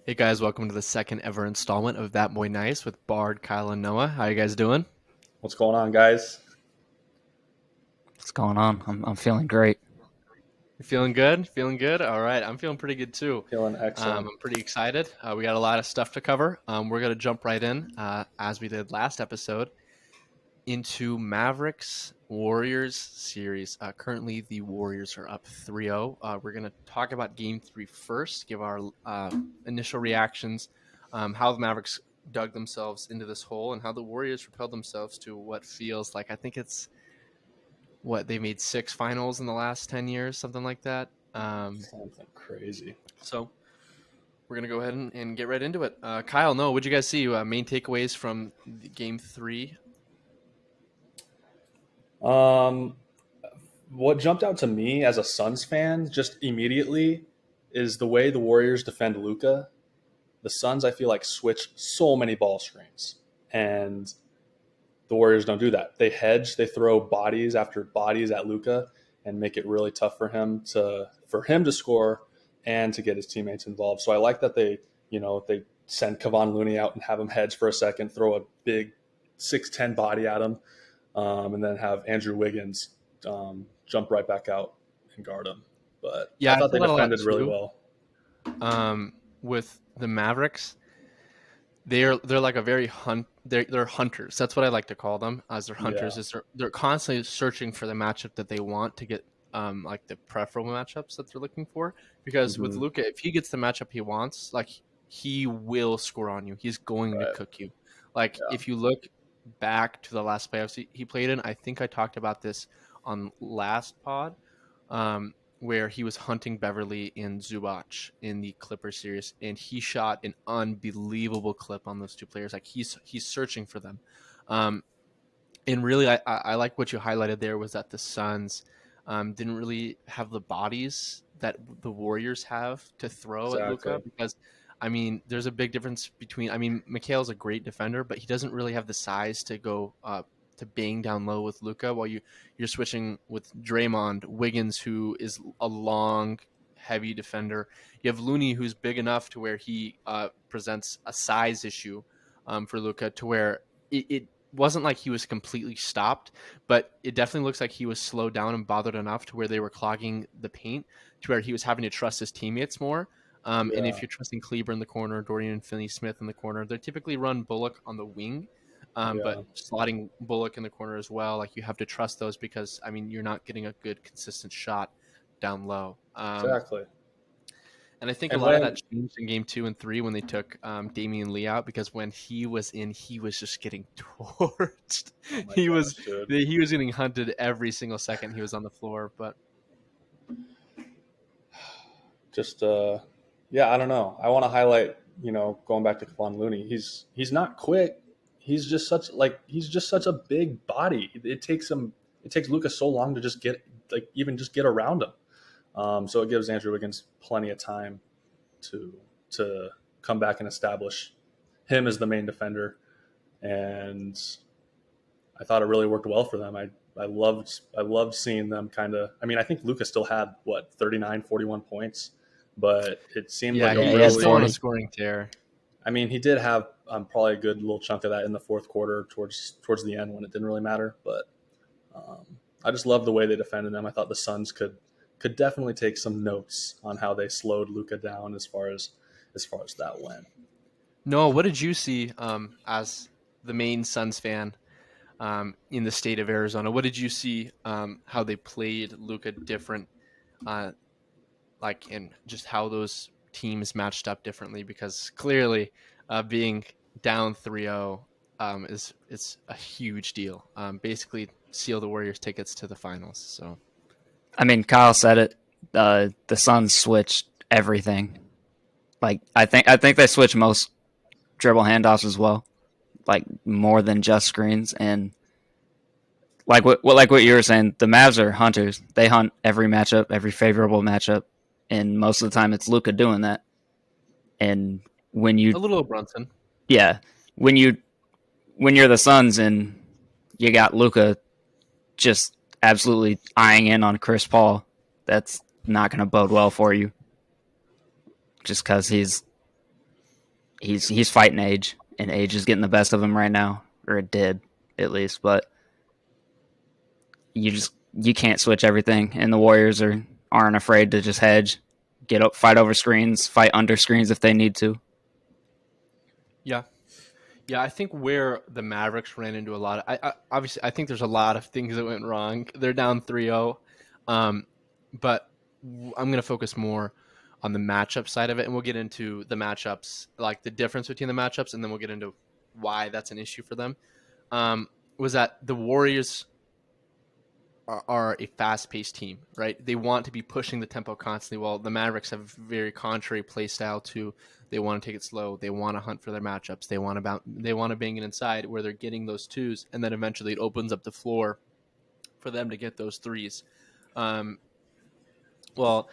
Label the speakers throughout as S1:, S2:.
S1: Hey guys, welcome to the second ever installment of That Boy Nice with Bard, Kyle, and Noah. How you guys doing?
S2: What's going on, guys?
S3: What's going on? I'm feeling great.
S1: You feeling good? Feeling good? All right, I'm feeling pretty good too.
S2: Feeling excellent.
S1: I'm pretty excited. We got a lot of stuff to cover. We're gonna jump right in, as we did last episode, into Mavericks Warriors series. Currently, the Warriors are up 3-0. We're gonna talk about Game 3 first, give our initial reactions, how the Mavericks dug themselves into this hole, and how the Warriors propelled themselves to what feels like, I think it's what they made 6 finals in the last 10 years, something like that.
S2: Something crazy.
S1: So we're gonna go ahead and get right into it. Kyle, no, what'd you guys see? Main takeaways from Game 3?
S2: Um, what jumped out to me as a Suns fan just immediately is the way the Warriors defend Luca. The Suns, I feel like, switch so many ball screens, and the Warriors don't do that. They hedge, they throw bodies after bodies at Luca, and make it really tough for him to score and to get his teammates involved. So I like that they send Kevon Looney out and have him hedge for a second, throw a big 6'10" body at him, and then have Andrew Wiggins jump right back out and guard him. But I
S1: Yeah, I
S2: thought
S1: saw
S2: they
S1: that a lot
S2: defended really
S1: too.
S2: well.
S1: With the Mavericks, they're like a very they're hunters. That's what I like to call them, as they're hunters.
S2: Yeah.
S1: Is they're constantly searching for the matchup that they want to get, like the preferable matchups that they're looking for. Because with
S2: Hmm.
S1: Luca, if he gets the matchup he wants, like he will score on you. He's going to
S2: Right.
S1: cook you. Like
S2: Yeah.
S1: if you look back to the last playoffs he played in, I think I talked about this on last pod. Where he was hunting Beverly and Zubac in the Clippers series, and he shot an unbelievable clip on those two players. Like he's searching for them. Um, and really, I like what you highlighted there was that the Suns didn't really have the bodies that the Warriors have to throw at Luca,
S2: Exactly.
S1: because I mean, there's a big difference between. I mean, Mikhail's a great defender, but he doesn't really have the size to go to bang down low with Luca. While you're switching with Draymond, Wiggins, who is a long, heavy defender. You have Looney, who's big enough to where he presents a size issue for Luca, to where it wasn't like he was completely stopped, but it definitely looks like he was slowed down and bothered enough to where they were clogging the paint, to where he was having to trust his teammates more. And
S2: Yeah.
S1: if you're trusting Kleber in the corner, Dorian and Finney-Smith in the corner, they typically run Bullock on the wing, but
S2: Yeah.
S1: slotting Bullock in the corner as well, like you have to trust those, because I mean you're not getting a good consistent shot down low.
S2: Exactly.
S1: And I think a
S2: And
S1: lot of that
S2: when
S1: changed in game 2 and 3 when they took Damian Lee out, because when he was in, he was just getting torched.
S2: oh my
S1: He was
S2: gosh, dude.
S1: he was getting hunted every single second he was on the floor. But
S2: Just yeah, I don't know. I want to highlight, going back to Kevon Looney. He's not quick. He's just such a big body. It takes Lucas so long to just get around him. So it gives Andrew Wiggins plenty of time to to come back and establish him as the main defender. And I thought it really worked well for them. I loved seeing them kind of. I mean, I think Lucas still had what 39, 41 points, but it seemed
S1: yeah,
S2: like a
S3: Yeah, he
S1: he's
S3: had
S1: still on a
S2: really.
S3: 40.
S1: scoring tear.
S2: I mean, he did have probably a good little chunk of that in the fourth quarter towards the end when it didn't really matter. But um, I just love the way they defended them. I thought the Suns could definitely take some notes on how they slowed Luca down as far as that went.
S1: No, what did you see as the main Suns fan in the state of Arizona? What did you see, how they played Luca different, uh, like, and just how those teams matched up differently? Because clearly, being down 3-0 is it's a huge deal. Basically, seal the Warriors' tickets to the finals. So
S3: I mean, Kyle said it. The Suns switched everything. Like I think they switched most dribble handoffs as well. Like more than just screens. And like what you were saying, the Mavs are hunters. They hunt every matchup, every favorable matchup, and most of the time it's Luca doing that. And when you
S1: a little Brunson.
S3: yeah, when you when you're the Suns and you got Luca just absolutely eyeing in on Chris Paul, that's not going to bode well for you. Just because he's fighting age, and age is getting the best of him right now, or it did at least. But you can't switch everything, and the Warriors aren't afraid to just hedge, get up, fight over screens, fight under screens if they need to.
S1: Yeah. Yeah, I think where the Mavericks ran into a lot of, obviously I think there's a lot of things that went wrong. They're down 3-0. But I'm going to focus more on the matchup side of it, and we'll get into the matchups, like the difference between the matchups, and then we'll get into why that's an issue for them. Was that the Warriors are a fast-paced team, right? They want to be pushing the tempo constantly, while the Mavericks have a very contrary play style to. They want to take it slow. They want to hunt for their matchups. They want to bang it inside where they're getting those twos, and then eventually it opens up the floor for them to get those threes. Well,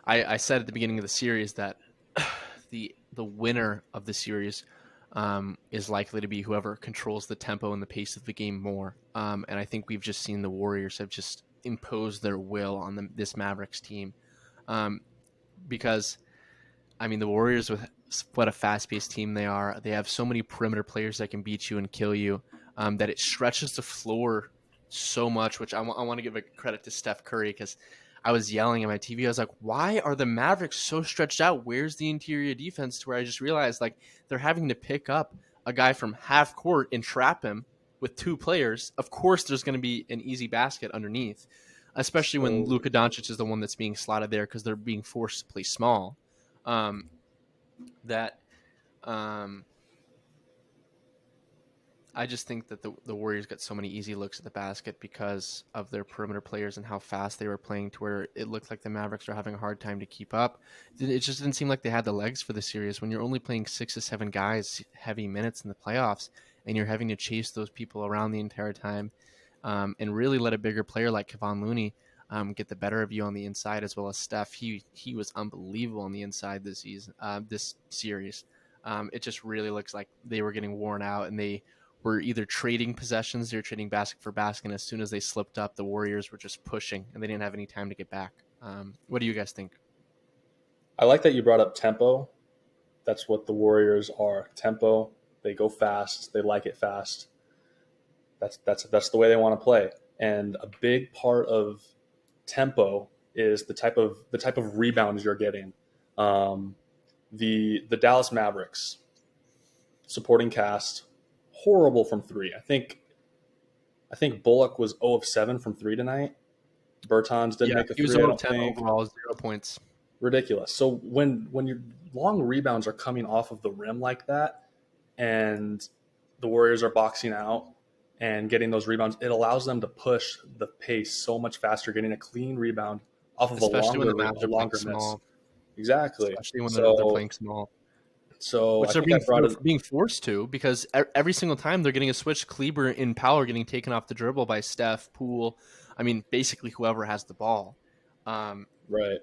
S1: I said at the beginning of the series that the winner of the series is likely to be whoever controls the tempo and the pace of the game more. And I think we've just seen the Warriors have just imposed their will on this Mavericks team. Because, I mean, the Warriors, with what a fast-paced team they are, they have so many perimeter players that can beat you and kill you, that it stretches the floor so much, which I want to give a credit to Steph Curry, because I was yelling at my TV. I was like, why are the Mavericks so stretched out? Where's the interior defense? To where I just realized, like, they're having to pick up a guy from half court and trap him with two players. Of course, there's going to be an easy basket underneath, especially when
S2: So
S1: Luka Doncic is the one that's being slotted there because they're being forced to play small. That I just think that the Warriors got so many easy looks at the basket because of their perimeter players and how fast they were playing, to where it looked like the Mavericks were having a hard time to keep up. It just didn't seem like they had the legs for the series when you're only playing 6 to 7 guys heavy minutes in the playoffs, and you're having to chase those people around the entire time, and really let a bigger player like Kevon Looney get the better of you on the inside, as well as Steph. He was unbelievable on the inside this season, this series. It just really looks like they were getting worn out, and they were either trading possessions, they were trading basket for basket, and as soon as they slipped up, the Warriors were just pushing, and they didn't have any time to get back. What do you guys think?
S2: I like that you brought up tempo. That's what the Warriors are. Tempo. They go fast. They like it fast. That's the way they want to play. And a big part of tempo is the type of rebounds you're getting. The Dallas Mavericks supporting cast, horrible from three. I think Bullock was 0 of 7 from three tonight. Bertans didn't make a
S1: He was
S2: three. I
S1: 0 of
S2: don't
S1: 10
S2: think.
S1: overall, 0 points.
S2: Ridiculous. So when your long rebounds are coming off of the rim like that, and the Warriors are boxing out and getting those rebounds, it allows them to push the pace so much faster, getting a clean rebound off of
S1: Especially when the
S2: a
S1: Mavs are playing
S2: longer miss.
S1: small.
S2: Exactly.
S1: Especially when they're
S2: So
S1: playing small.
S2: so
S1: Which
S2: I think I brought it.
S1: they're being forced to, because every single time they're getting a switch, Kleber and Powell are getting taken off the dribble by Steph, Poole. I mean, basically whoever has the ball.
S2: Right.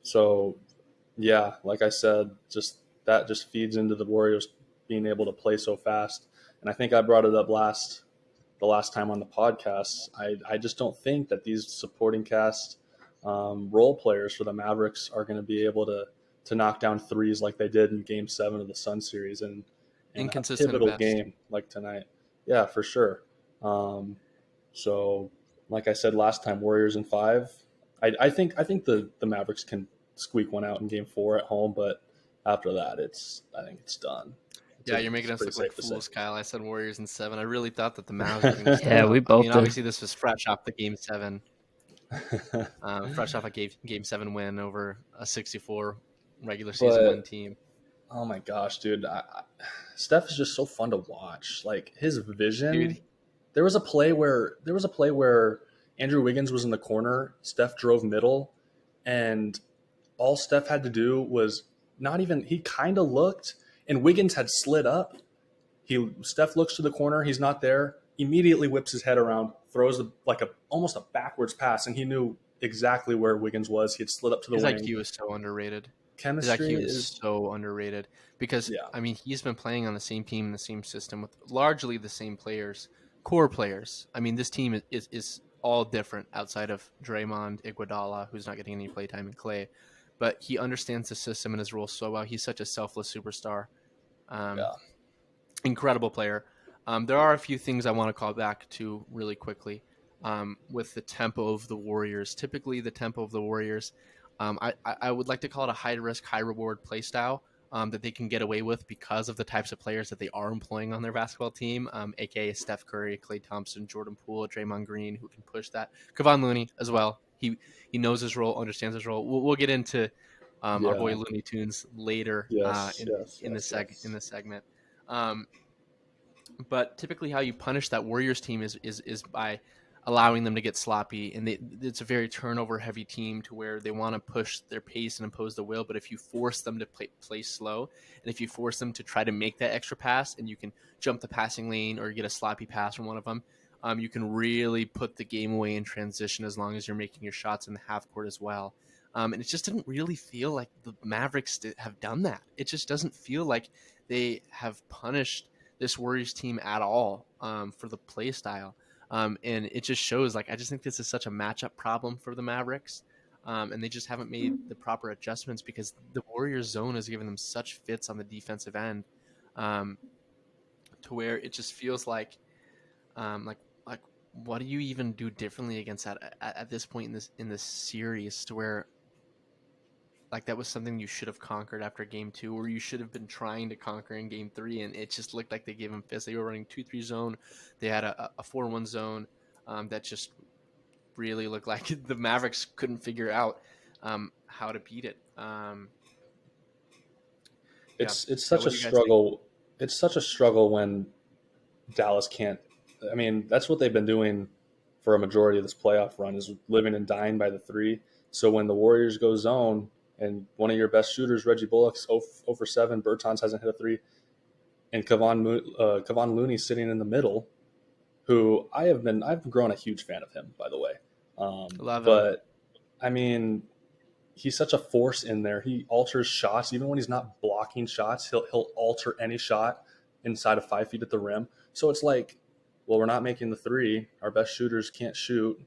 S2: So yeah, like I said, just that just feeds into the Warriors being able to play so fast. And I think I brought it up the last time on the podcast. I just don't think that these supporting cast role players for the Mavericks are going to be able to knock down threes like they did in Game 7 of the Sun series and in a
S1: Inconsistent at
S2: pivotal
S1: best.
S2: game like tonight. Yeah, for sure. So, like I said last time, Warriors in 5. I think the Mavericks can squeak one out in Game 4 at home, but after that, I think it's done.
S1: Yeah, you're making
S2: It's
S1: us
S2: pretty
S1: look like
S2: safe to say.
S1: fools, Kyle. I said Warriors in 7. I really thought that the Mavs were going to step
S3: Yeah, we
S1: up. I
S3: both
S1: mean,
S3: did.
S1: obviously this was fresh off the Game 7, fresh off a Game 7 win over a 64 regular season win
S2: But
S1: team.
S2: oh my gosh, dude, Steph is just so fun to watch. Like his vision.
S1: Dude,
S2: There was a play where Andrew Wiggins was in the corner. Steph drove middle, and all Steph had to do was not even. He kind of looked, and Wiggins had slid up. Steph looks to the corner. He's not there. Immediately whips his head around, throws almost a backwards pass, and he knew exactly where Wiggins was. He had slid up to the
S1: his
S2: wing.
S1: IQ is so underrated. His
S2: Chemistry
S1: IQ is
S2: is
S1: so underrated because,
S2: yeah.
S1: I mean, he's been playing on the same team, the same system with largely the same players, core players. I mean, this team is all different outside of Draymond, Iguodala, who's not getting any playtime, and Clay. but he understands the system and his role so well. He's such a selfless superstar. Um,
S2: Yeah.
S1: Incredible player. There are a few things I want to call back to really quickly with the tempo of the Warriors. Typically, the tempo of the Warriors, I would like to call it a high risk, high reward play style that they can get away with because of the types of players that they are employing on their basketball team, aka Steph Curry, Klay Thompson, Jordan Poole, Draymond Green, who can push that. Kevon Looney as well. He knows his role, understands his role. We'll get into our boy
S2: Yeah.
S1: Looney Tunes later
S2: Yes. Yes. Yes.
S1: in
S2: Yes.
S1: the segment. Um, but typically, how you punish that Warriors team is by allowing them to get sloppy, and it's a very turnover heavy team to where they want to push their pace and impose the will. But if you force them to play slow, and if you force them to try to make that extra pass, and you can jump the passing lane or get a sloppy pass from one of them, you can really put the game away in transition as long as you're making your shots in the half court as well. And it just didn't really feel like the Mavericks have done that. It just doesn't feel like they have punished this Warriors team at all for the play style. And it just shows, like, I just think this is such a matchup problem for the Mavericks. And they just haven't made the proper adjustments because the Warriors zone has given them such fits on the defensive end um, to where it just feels um, like, like, what do you even do differently against that at this point in this series to where like that was something you should have conquered after game 2, or you should have been trying to conquer in game 3, and it just looked like they gave them fits. They were running 2-3 zone. They had a 4-1 zone that just really looked like the Mavericks couldn't figure out how to beat it. Yeah.
S2: It's
S1: Yeah.
S2: such
S1: What
S2: a
S1: do you guys think?
S2: struggle. It's such a struggle when Dallas can't. I mean, that's what they've been doing for a majority of this playoff run is living and dying by the three. So when the Warriors go zone and one of your best shooters, Reggie Bullock's 0 for 7, Bertans hasn't hit a three, and Kevon Looney sitting in the middle, who I've grown a huge fan of him, by the way.
S1: Love him.
S2: But I mean, he's such a force in there. He alters shots even when he's not blocking shots. He'll alter any shot inside of 5 feet at the rim. So it's like, well, we're not making the three. Our best shooters can't shoot.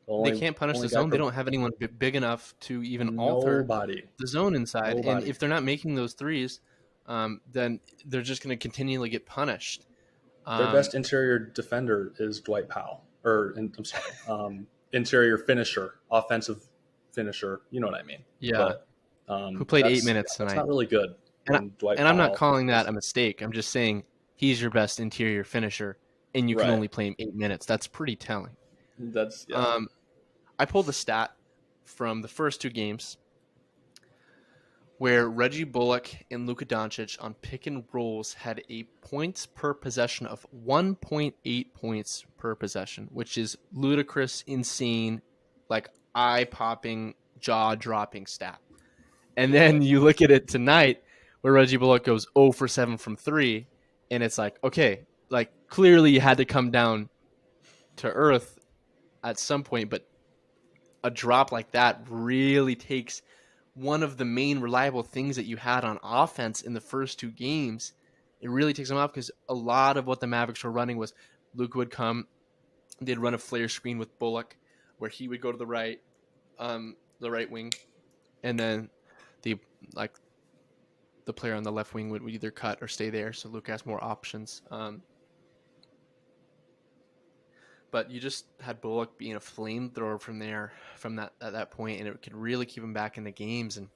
S2: The
S1: They
S2: only
S1: can't punish
S2: only
S1: the
S2: guy
S1: zone. They don't have anyone big enough to even alter
S2: nobody
S1: the zone inside. And
S2: nobody.
S1: if they're not making those threes, then they're just going to continually get punished.
S2: Their
S1: Um,
S2: best interior defender is Dwight Powell, I'm sorry, interior finisher, offensive finisher. You know what I mean?
S1: yeah,
S2: But
S1: who played 8 minutes
S2: that's
S1: tonight.
S2: not really good
S1: And
S2: when Dwight
S1: and I'm not
S2: Powell
S1: calling that
S2: is
S1: a mistake. I'm just saying he's your best interior finisher, and you can
S2: right.
S1: only play him 8 minutes. That's pretty telling.
S2: That's yeah.
S1: Um, I pulled the stat from the first 2 games where Reggie Bullock and Luka Doncic on pick and rolls had a points per possession of 1.8 points per possession, which is ludicrous, insane, like eye-popping, jaw-dropping stat. And
S2: Yeah.
S1: then you look at it tonight where Reggie Bullock goes 0 for 7 from 3, and it's like, okay, like clearly you had to come down to earth at some point, but a drop like that really takes one of the main reliable things that you had on offense in the first 2 games. It really takes them off because a lot of what the Mavericks were running was Luka would come, they'd run a flare screen with Bullock where he would go to the right wing, and then the like the player on the left wing would either cut or stay there, so Luka has more options. But you just had Bullock being a flamethrower from that at that point, and it could really keep him back in the games, and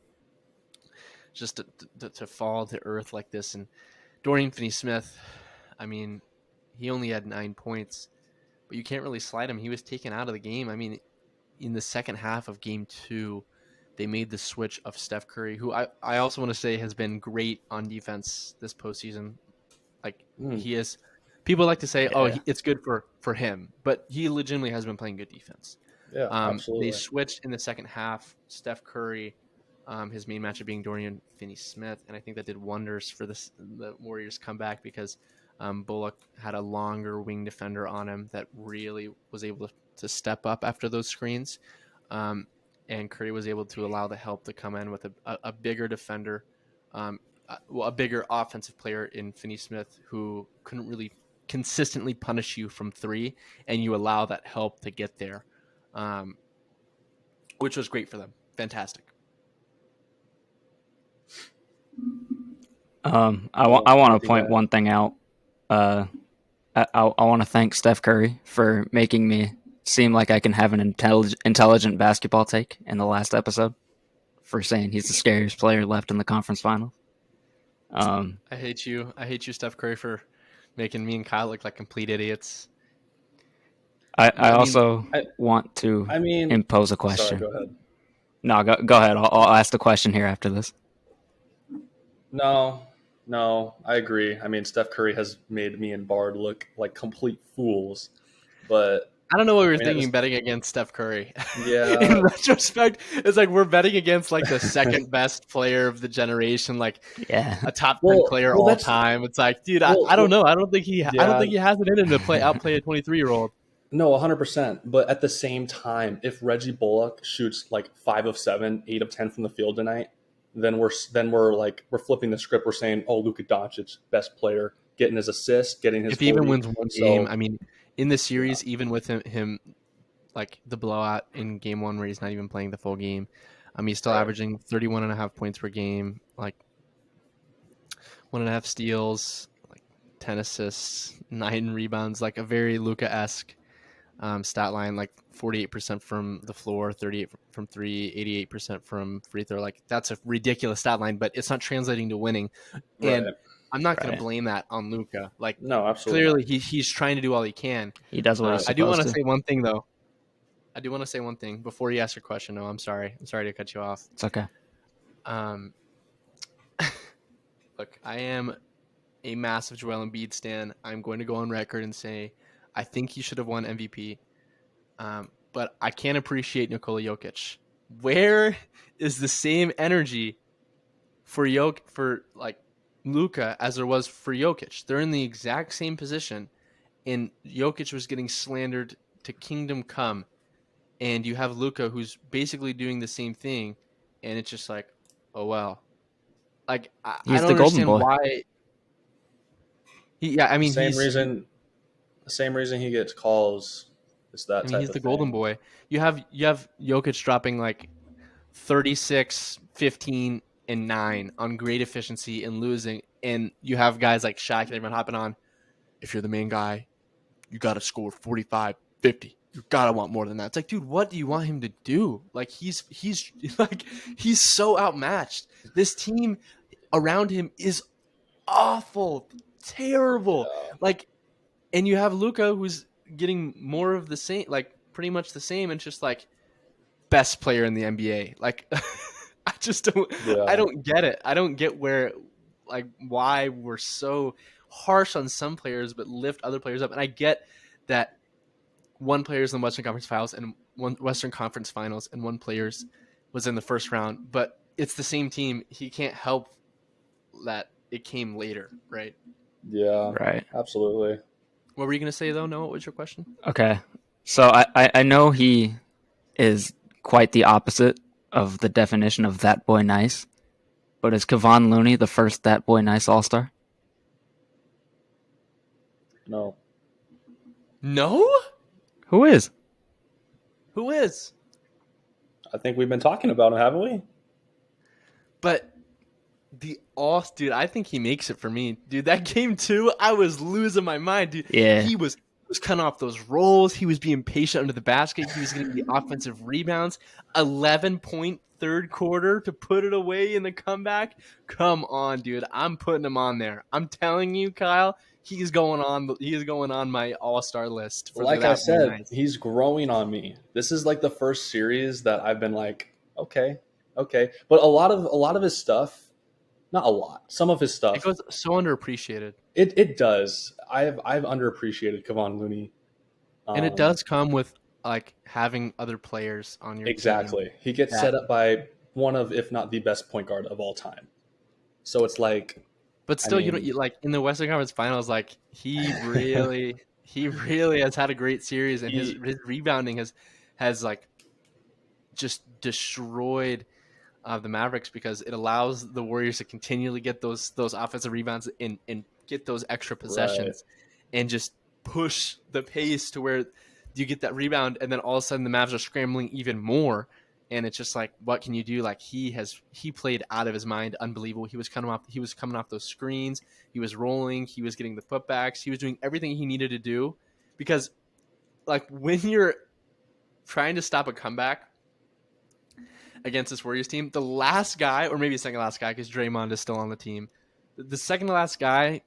S1: just to fall to earth like this. And Dorian Finney-Smith, I mean, he only had 9 points, but you can't really slide him. He was taken out of the game. I mean, in the second half of game 2, they made the switch of Steph Curry, who I also want to say has been great on defense this postseason. Like
S2: Mm,
S1: he is, people like to say, "Oh,
S2: yeah.
S1: it's good for him," but he legitimately has been playing good defense.
S2: Yeah.
S1: They
S2: Absolutely.
S1: switched in the second half. Steph Curry, his main matchup being Dorian Finney-Smith, and I think that did wonders for the Warriors' comeback because Bullock had a longer wing defender on him that really was able to step up after those screens, um, and Curry was able to allow the help to come in with a bigger defender, um, a bigger offensive player in Finney-Smith who couldn't really consistently punish you from 3, and you allow that help to get there, um, which was great for them. Fantastic.
S3: I
S2: I
S3: want
S2: don't
S3: I
S2: see
S3: want to
S2: anything
S3: point
S2: bad.
S3: one thing out. Uh, I want to thank Steph Curry for making me seem like I can have an intelligent basketball take in the last episode for saying he's the scariest player left in the conference finals.
S1: I hate you. I hate you, Steph Curry, for making me and Kyle look like complete idiots.
S3: I
S1: I mean,
S3: also
S2: I
S3: want to
S2: I mean,
S3: impose a
S2: sorry,
S3: question.
S2: go ahead.
S3: No, go ahead. I'll ask the question here after this.
S2: No, no, I agree. I mean, Steph Curry has made me and Bard look like complete fools, but
S1: I don't know what we were
S2: I mean, it
S1: thinking
S2: was
S1: betting against Steph Curry. In
S2: yeah,
S1: retrospect, it's like we're betting against like the second best player of the generation, like
S3: Yeah.
S1: a top 10
S2: well,
S1: player
S2: well,
S1: all
S2: that's
S1: time. It's like, dude, I don't
S2: well,
S1: know. I don't
S2: yeah,
S1: think he has it in him to outplay a 23-year-old.
S2: no, 100%. But at the same time, if Reggie Bullock shoots like 5 of 7, 8 of 10 from the field tonight, then we're flipping the script. We're saying, oh, Luka Doncic, best player, getting his assist, getting his
S1: If he even
S2: 40.
S1: wins one game,
S2: So
S1: I mean, in the
S2: yeah,
S1: series, even with him like the blowout in game one where he's not even playing the full game, he's still
S2: right,
S1: averaging 31.5 points per game, like 1.5 steals, like 10 assists, 9 rebounds, like a very Luka-esque stat line, like 48% from the floor, 38 from three, 88% from free throw. Like that's a ridiculous stat line, but it's not translating to winning. And
S2: right.
S1: I'm not going to
S3: Right.
S1: blame that on Luka. Like
S2: No, absolutely
S1: clearly
S2: not.
S1: he's trying to do all he can.
S3: He does what he's
S1: I do want
S3: supposed
S1: to
S3: to.
S1: say one thing though. I do want to say one thing before you ask your question. No, I'm sorry. I'm sorry to cut you off.
S3: It's okay.
S1: Um, look, I am a massive Joel Embiid stan. I'm going to go on record and say I think he should have won MVP. But I can't appreciate Nikola Jokic. Where is the same energy for like Luka as there was for Jokic? They're in the exact same position, and Jokic was getting slandered to kingdom come, and you have Luka who's basically doing the same thing, and it's just like, oh well. Like I
S3: He's
S1: don't
S3: the golden
S1: understand
S3: boy.
S1: why. Yeah, I
S2: The
S1: mean
S2: same reason, the same reason he gets calls is that type
S1: he's
S2: of
S1: the golden
S2: thing.
S1: boy. You have Jokic dropping like 36, 15, and 9 on great efficiency and losing. And you have guys like Shaq and everyone hopping on. If you're the main guy, you got to score 45, 50. You got to want more than that. It's like, dude, what do you want him to do? Like, he's like, he's so outmatched. This team around him is awful, terrible.
S2: Yeah,
S1: Like, and you have Luka who's getting more of the same, like, pretty much the same. And just like, best player in the NBA. Like I just don't I
S2: yeah,
S1: don't get it. I don't get where like why we're so harsh on some players but lift other players up. And I get that one player's in the Western Conference Finals and one Western Conference Finals and one player's was in the first round, but it's the same team. He can't help that it came later, right?
S2: yeah,
S3: Right.
S2: absolutely.
S1: What were you gonna say though? No, what was your question?
S3: Okay. So I know he is quite the opposite of the definition of that boy nice, but is Kevon Looney the first that boy nice All Star?
S2: No,
S1: No?
S3: Who is?
S1: Who is?
S2: I think we've been talking about him, haven't we?
S1: But the all dude, I think he makes it for me. Dude, that game too, I was losing my mind, dude.
S3: Yeah.
S1: He was cutting off those rolls. He was being patient under the basket. He was getting the offensive rebounds. 11-point third quarter to put it away in the comeback. Come on, dude. I'm putting him on there. I'm telling you, Kyle, he is going on my all-star list for
S2: Like I
S1: that boy
S2: said,
S1: nights.
S2: he's growing on me. This is like the first series that I've been like, okay, okay. But a lot of his stuff, not a lot. Some of his
S1: It
S2: stuff,
S1: goes so underappreciated.
S2: it does. I've underappreciated Kevon Looney.
S1: And it
S2: Um,
S1: does come with like having other players on your team
S2: exactly. He gets
S1: that
S2: set up by one of, if not the best point guard of all time. So it's like,
S1: but
S2: I
S1: still,
S2: mean,
S1: like in the Western Conference Finals, like he really has had a great series, and his
S2: he
S1: his rebounding has like just destroyed the Mavericks because it allows the Warriors to continually get those offensive rebounds and get those extra
S2: right.
S1: possessions, and just push the pace to where you get that rebound, and then all of a sudden the Mavs are scrambling even more, And it's just like, what can you do? Like he played out of his mind, unbelievable. He was coming off those screens. He was rolling. He was getting the putbacks. He was doing everything he needed to do, because like when you're trying to stop a comeback against this Warriors team, the last guy, or maybe second last guy, because Draymond is still on the team, the second to last guy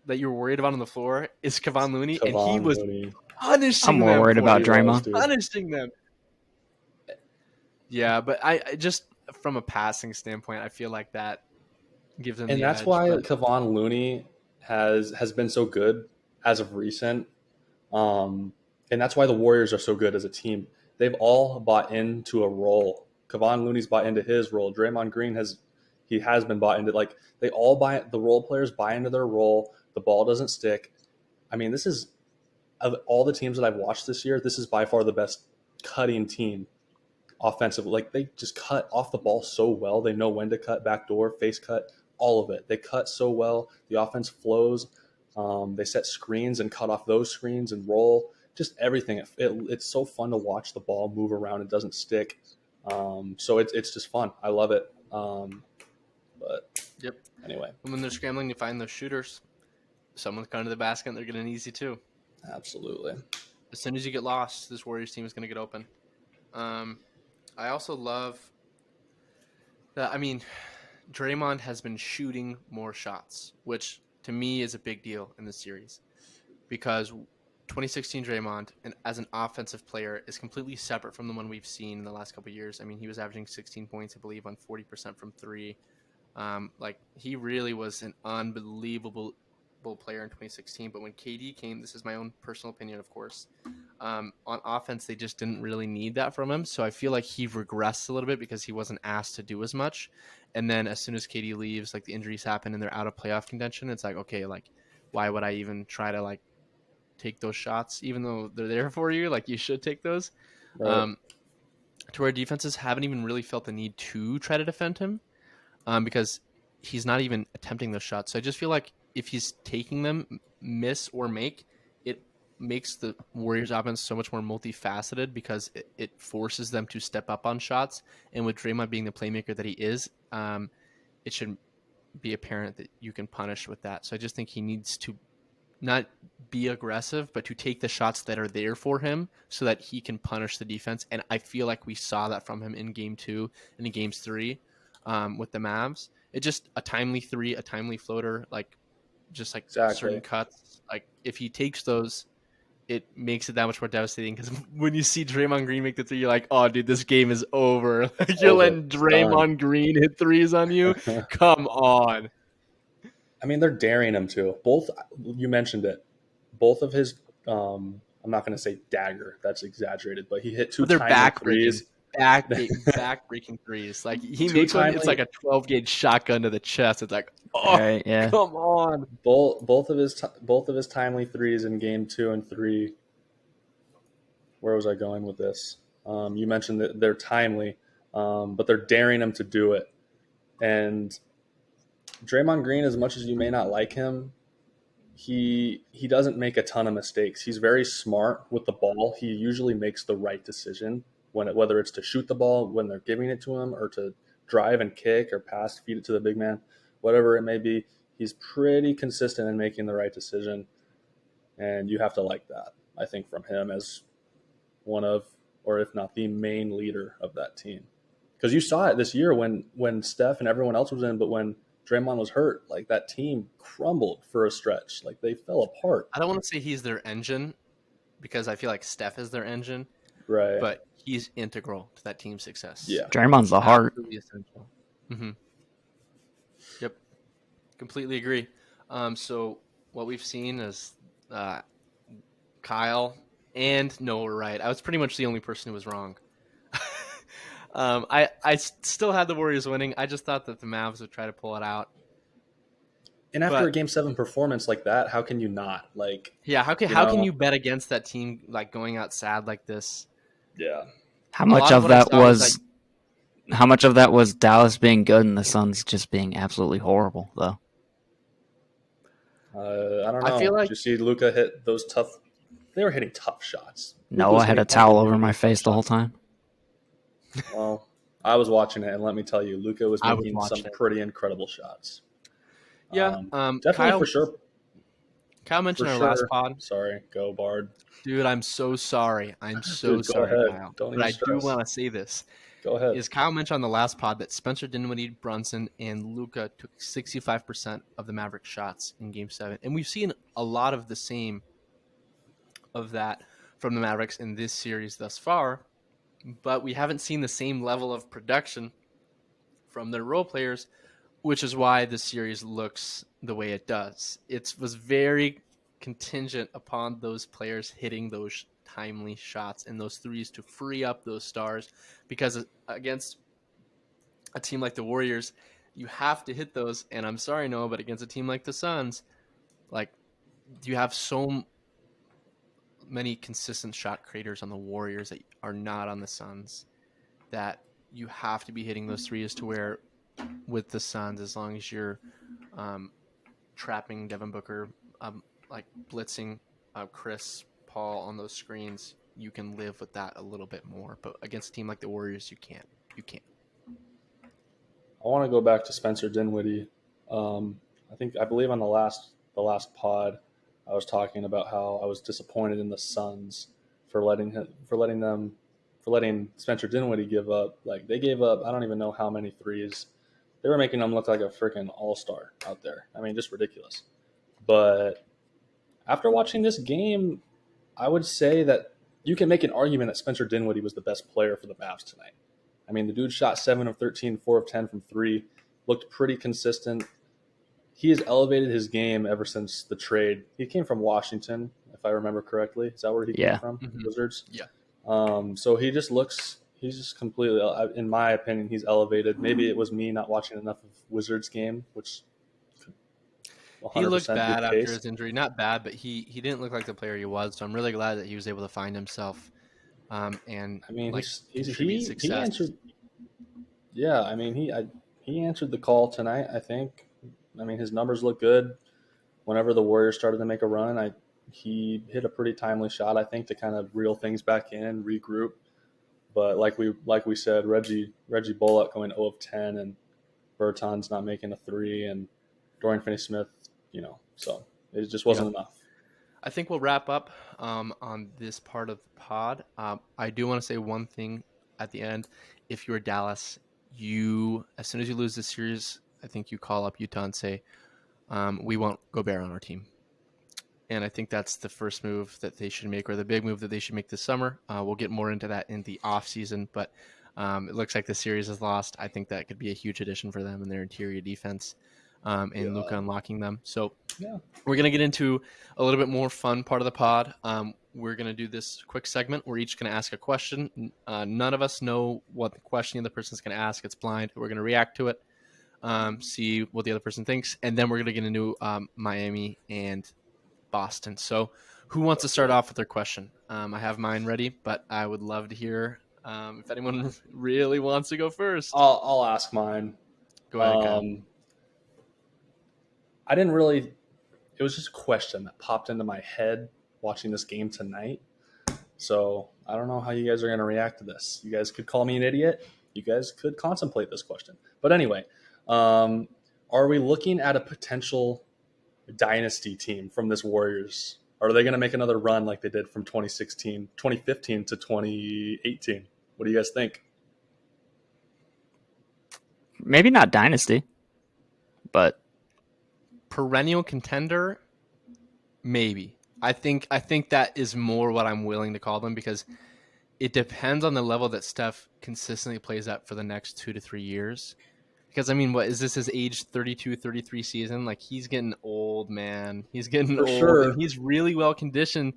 S1: that you were worried about on the floor is Kevon Looney, and he
S2: Kevon
S1: was
S2: Looney.
S1: punishing
S3: I'm more
S1: them.
S3: worried about
S2: He was,
S3: Draymond.
S2: dude.
S1: Punishing them. Yeah, but I just from a passing standpoint, I feel like that gives him
S2: And
S1: the
S2: that's
S1: edge.
S2: why
S1: But
S2: Kevon Looney has been so good as of recent. And that's why the Warriors are so good as a team. They've all bought into a role. Kevon Looney's bought into his role. Draymond Green has been bought into, like, they all the role players buy into their role. The ball doesn't stick. I mean, this is, of all the teams that I've watched this year, this is by far the best cutting team offensively. Like, they just cut off the ball so well. They know when to cut, backdoor, face cut, all of it. They cut so well. The offense flows. They set screens and cut off those screens and roll. Just everything. It's so fun to watch the ball move around. It doesn't stick. So it's just fun. I love it. But
S1: yep.
S2: anyway,
S1: When they're scrambling to find those shooters, someone's coming to the basket and they're getting easy too.
S2: absolutely.
S1: As soon as you get lost, this Warriors team is going to get open. I also love that. I mean, Draymond has been shooting more shots, which to me is a big deal in this series, because 2016 Draymond, and as an offensive player, is completely separate from the one we've seen in the last couple of years. I mean, he was averaging 16 points, I believe, on 40% from three. Like he really was an unbelievable player in 2016. But when KD came, this is my own personal opinion, of course. On offense, they just didn't really need that from him. So I feel like he regressed a little bit because he wasn't asked to do as much. And then as soon as KD leaves, like the injuries happen and they're out of playoff contention, it's like, okay, like why would I even try to like take those shots, even though they're there for you? Like you should take those.
S2: Right.
S1: To where defenses haven't even really felt the need to try to defend him, because he's not even attempting those shots. So I just feel like if he's taking them, miss or make, it makes the Warriors offense so much more multifaceted, because it forces them to step up on shots. And with Draymond being the playmaker that he is, it should be apparent that you can punish with that. So I just think he needs to not be aggressive, but to take the shots that are there for him so that he can punish the defense. And I feel like we saw that from him in game 2 and in games 3 with the Mavs. It just a timely three, a timely floater, like just like
S2: Exactly.
S1: certain cuts. Like if he takes those, it makes it that much more devastating, because when you see Draymond Green make the three, you're like, oh, dude, this game is over. Like you're
S2: Over.
S1: letting Draymond Green hit threes on you? Come on.
S2: I mean, they're daring him to. Both, you mentioned it. Both of his, I'm not going to say dagger. That's exaggerated, but he hit two
S1: They're
S2: timely threes.
S1: back breaking threes. Like he
S2: Two
S1: makes one,
S2: timely-
S1: it's like a 12 gauge shotgun to the chest. It's like, oh,
S3: Right, yeah.
S1: come on.
S2: Both of his timely threes in game 2 and 3. Where was I going with this? You mentioned that they're timely, but they're daring him to do it. And Draymond Green, as much as you may not like him, he doesn't make a ton of mistakes. He's very smart with the ball. He usually makes the right decision whether it's to shoot the ball when they're giving it to him, or to drive and kick or pass, feed it to the big man, whatever it may be. He's pretty consistent in making the right decision, and you have to like that, I think, from him as one of, or if not the main leader of that team. Because you saw it this year when Steph and everyone else was in, but when Draymond was hurt, like that team crumbled for a stretch. Like they fell apart.
S1: I don't want to say he's their engine, because I feel like Steph is their engine,
S2: Right.
S1: but he's integral to that team's success.
S2: Yeah.
S3: Draymond's the heart.
S1: Absolutely essential. Mm-hmm. Yep. Completely agree. So what we've seen is Kyle and Noah were right. I was pretty much the only person who was wrong. I still had the Warriors winning. I just thought that the Mavs would try to pull it out.
S2: And after
S1: But-
S2: a Game 7 performance like that, how can you not? Like,
S1: Yeah, how can you bet against that team, like going out sad like this?
S2: yeah.
S3: How
S1: A
S3: much
S1: lot
S3: of
S1: of what I
S3: that
S1: saw was,
S3: was how much of that was Dallas being good and the Suns just being absolutely horrible, though?
S2: I don't know.
S1: I feel like-
S2: Did you see Luka hit those tough? They were hitting tough shots. Luka
S3: No,
S2: was
S3: I had a
S2: hitting
S3: towel over
S2: unbelievable
S3: my
S2: tough
S3: face the whole
S2: shots.
S3: time.
S2: Well, I was watching it, and let me tell you, Luka was
S1: I was
S2: making some
S1: watching it.
S2: pretty incredible shots.
S1: Yeah.
S2: Definitely
S1: Kyle
S2: for
S1: mentioned our last
S2: sure.
S1: pod.
S2: Sorry, go Bard.
S1: Dude, I'm so sorry. I'm so
S2: Dude, go
S1: sorry,
S2: ahead.
S1: Kyle.
S2: Don't
S1: But
S2: even
S1: I do
S2: stress.
S1: want to say this.
S2: Go ahead.
S1: Is Kyle mentioned on the last pod that Spencer Dinwiddie, Brunson, and Luka took 65% of the Mavericks shots in Game 7. And we've seen a lot of the same of that from the Mavericks in this series thus far, but we haven't seen the same level of production from their role players, which is why the series looks the way it does. It was very contingent upon those players hitting those timely shots and those threes to free up those stars, because against a team like the Warriors, you have to hit those. And I'm sorry, Noah, but against a team like the Suns, like, you have so many consistent shot creators on the Warriors that are not on the Suns, that you have to be hitting those threes, to where with the Suns, as long as you're um, trapping Devin Booker, like blitzing Chris Paul on those screens, you can live with that a little bit more. But against a team like the Warriors, you can't. You can't.
S2: I want to go back to Spencer Dinwiddie. I believe on the last pod, I was talking about how I was disappointed in the Suns for letting Spencer Dinwiddie give up. Like, they gave up, I don't even know how many threes. They were making him look like a freaking all-star out there. I mean, just ridiculous. But after watching this game, I would say that you can make an argument that Spencer Dinwiddie was the best player for the Mavs tonight. I mean, the dude shot 7 of 13, 4 of 10 from 3, looked pretty consistent. He has elevated his game ever since the trade. He came from Washington, if I remember correctly. Is that where he came
S3: Yeah.
S2: from?
S1: Mm-hmm.
S2: Wizards?
S1: Yeah.
S2: So he's just completely, in my opinion, he's elevated. Maybe it was me not watching enough of Wizards game, which could
S1: He looked
S2: 100% be
S1: bad
S2: the
S1: after
S2: case.
S1: his injury. Not bad, but he didn't look like the player he was. So I'm really glad that he was able to find himself, and
S2: I mean,
S1: like
S2: he's
S1: contribute
S2: he
S1: success.
S2: answered. Yeah, I mean, he answered the call tonight, I think. I mean, his numbers look good. Whenever the Warriors started to make a run, he hit a pretty timely shot, I think, to kind of reel things back in, regroup. But like we said, Reggie Bullock going 0 of 10, and Bertans not making a three, and Dorian Finney-Smith, so it just
S1: Yeah.
S2: wasn't enough.
S1: I think we'll wrap up on this part of the pod. I do want to say one thing at the end. If you're Dallas, as soon as you lose this series, I think you call up Utah and say, we want Gobert on our team. And I think that's the first move that they should make, or the big move that they should make this summer. We'll get more into that in the off season, but it looks like the series is lost. I think that could be a huge addition for them in their interior defense, and Luka
S2: Yeah,
S1: unlocking them. So
S2: yeah.
S1: we're going to get into a little bit more fun part of the pod. We're going to do this quick segment. We're each going to ask a question. None of us know what the question the other person's going to ask. It's blind. We're going to react to it, see what the other person thinks, and then we're going to get into Miami and Boston. So who wants to start off with their question? I have mine ready, but I would love to hear if anyone really wants to go first.
S2: I'll ask mine.
S1: Go ahead, Kyle.
S2: Um, I didn't really. It was just a question that popped into my head watching this game tonight. So I don't know how you guys are going to react to this. You guys could call me an idiot. You guys could contemplate this question. But anyway, are we looking at a potential dynasty team from this Warriors? Are they going to make another run like they did from 2015 to 2018? What do you guys think?
S3: Maybe not dynasty, but
S1: Perennial contender, maybe. I think that is more what I'm willing to call them, because it depends on the level that Steph consistently plays at for the next 2 to 3 years. Because, I mean, what is this, his age 32, 33 season? Like, he's getting old, man. He's getting
S2: For
S1: old, and
S2: sure.
S1: he's really well conditioned.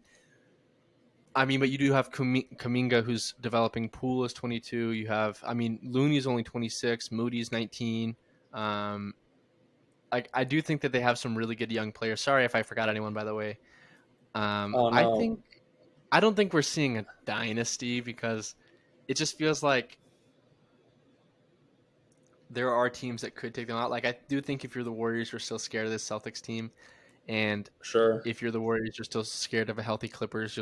S1: I mean, but you do have Kuminga, who's developing. Poole is 22. You have, I mean, Looney's only 26. Moody's 19. Like, I do think that they have some really good young players. Sorry if I forgot anyone, by the way.
S2: Oh no.
S1: I don't think we're seeing a dynasty, because it just feels like there are teams that could take them out. Like, I do think if you're the Warriors, you're still scared of this Celtics team, and
S2: Sure.
S1: if you're the Warriors, you're still scared of a healthy Clippers.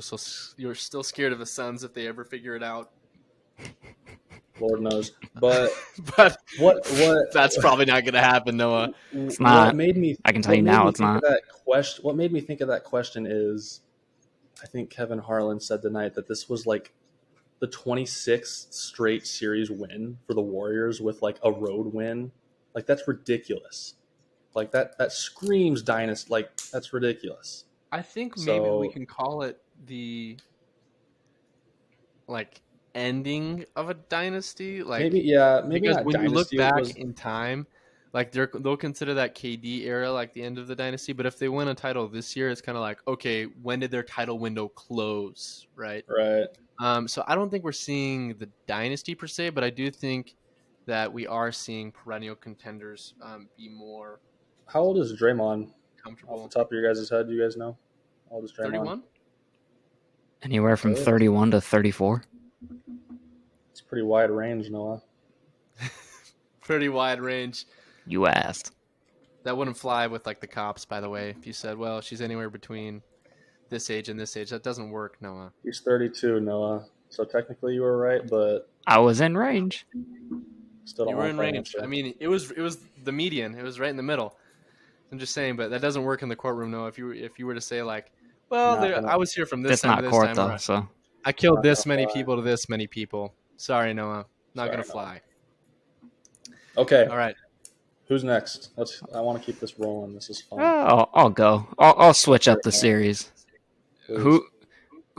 S1: You're still scared of the Suns if they ever figure it out.
S2: Lord knows. But
S1: But
S2: what
S1: that's probably not going to happen, Noah.
S3: It's
S2: what
S3: not.
S2: made me
S3: I can tell
S2: what
S3: you
S2: made
S3: now
S2: me
S3: it's
S2: think of
S3: not.
S2: that question? What made me think of that question is, I think Kevin Harlan said tonight that this was like the 26th straight series win for the Warriors with like a road win. Like that's ridiculous. Like that screams dynasty. Like that's ridiculous.
S1: I think maybe we
S2: So
S1: can call it the like ending of a dynasty,
S2: maybe,
S1: like
S2: yeah, maybe
S1: because
S2: not
S1: when you look
S2: dynasty. It
S1: back
S2: was
S1: in time, like they'll consider that KD era like the end of the dynasty. But if they win a title this year, it's kind of like, okay, when did their title window close, right?
S2: right.
S1: So I don't think we're seeing the dynasty per se, but I do think that we are seeing perennial contenders be more
S2: How old is Draymond? Off the
S1: comfortable.
S2: top of your guys' head, do you guys know? How old is Draymond?
S1: 31.
S3: Anywhere from
S2: Really?
S3: 31 to 34.
S2: It's a pretty wide range, Noah.
S1: Pretty wide range.
S3: You asked.
S1: That wouldn't fly with like the cops, by the way. If you said, well, she's anywhere between this age and this age, that doesn't work, Noah.
S2: He's 32, Noah. So technically you were right, but
S3: I was in range.
S2: still
S1: You
S2: don't
S1: were
S2: like
S1: in
S2: that
S1: range. I
S2: answer.
S1: mean, it was the median. It was right in the middle. I'm just saying, but that doesn't work in the courtroom, Noah. If you were to say like, well,
S2: Not gonna
S1: I was here from this
S3: It's
S1: time to
S3: not
S1: this
S3: court
S1: time,
S3: though,
S1: or
S3: so
S1: I killed
S2: not gonna
S1: this many
S2: fly.
S1: people to this many people. Sorry, Noah, not gonna
S2: Sorry, Noah.
S1: fly.
S2: Okay,
S1: All right,
S2: who's next? I want to keep this rolling. This is fun.
S3: I'll go. I'll switch
S2: Great,
S3: up the
S2: Noah.
S3: series.
S2: Please.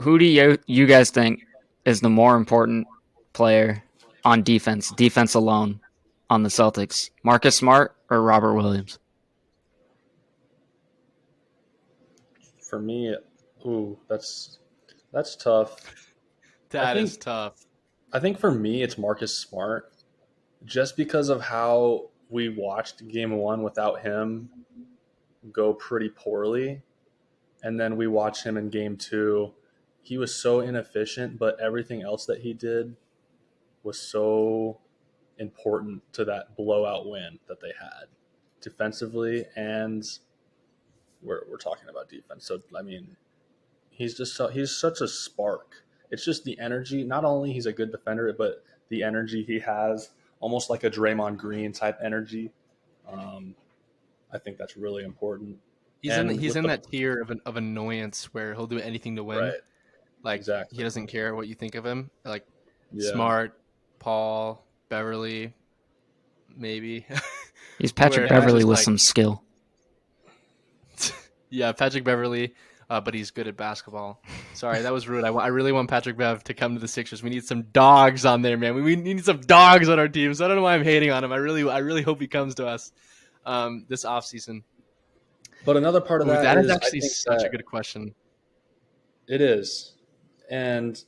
S3: Who do you guys think is the more important player on defense alone on the Celtics? Marcus Smart or Robert Williams?
S2: For me, ooh, that's tough. I
S1: that is
S2: think
S1: tough.
S2: I think for me it's Marcus Smart, just because of how we watched game one without him go pretty poorly. And then we watch him in game two. He was so inefficient, but everything else that he did was so important to that blowout win that they had defensively. And we're talking about defense. So, I mean, he's such a spark. It's just the energy. Not only he's a good defender, but the energy he has, almost like a Draymond Green type energy. Um, I think that's really important. And
S1: He's
S2: with
S1: in
S2: the
S1: that tier of annoyance where he'll do anything to win.
S2: right,
S1: Like he
S2: exactly,
S1: doesn't care what you think of him. Like
S2: yeah,
S1: Smart, Paul, Beverly, maybe.
S3: He's
S1: Where
S3: Patrick
S1: he's
S3: Beverly
S1: just
S3: with
S1: like,
S3: some skill.
S1: yeah, Patrick Beverly, but he's good at basketball. Sorry, that was rude. I really want Patrick Bev to come to the Sixers. We need some dogs on there, man. We need some dogs on our team. So I don't know why I'm hating on him. I really hope he comes to us this offseason.
S2: but another part of
S1: Ooh,
S2: that
S1: that is
S2: is I
S1: actually
S2: think
S1: such a
S2: that
S1: good question.
S2: it is, and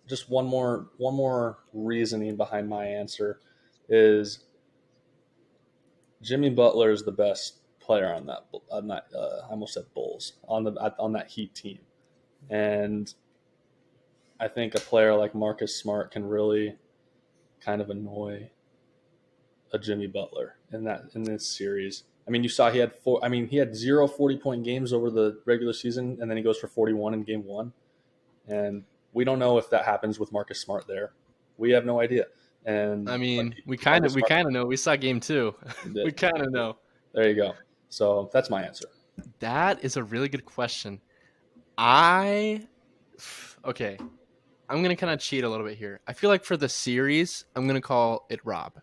S2: just one more reasoning behind my answer is Jimmy Butler is the best player on that I almost said Bulls on that Heat team, and I think a player like Marcus Smart can really kind of annoy a Jimmy Butler in this series. I mean, you saw he had four. I mean, he had 0 40-point games over the regular season, and then he goes for 41 in game one. And we don't know if that happens with Marcus Smart there. We have no idea. And
S1: I
S2: but
S1: mean,
S2: Marcus
S1: we
S2: Smart
S1: kind of know. We saw game two.
S2: did.
S1: We kind of know.
S2: There you go. So that's my answer.
S1: That is a really good question. I okay. I'm gonna kind of cheat a little bit here. I feel like for the series, I'm gonna call it Rob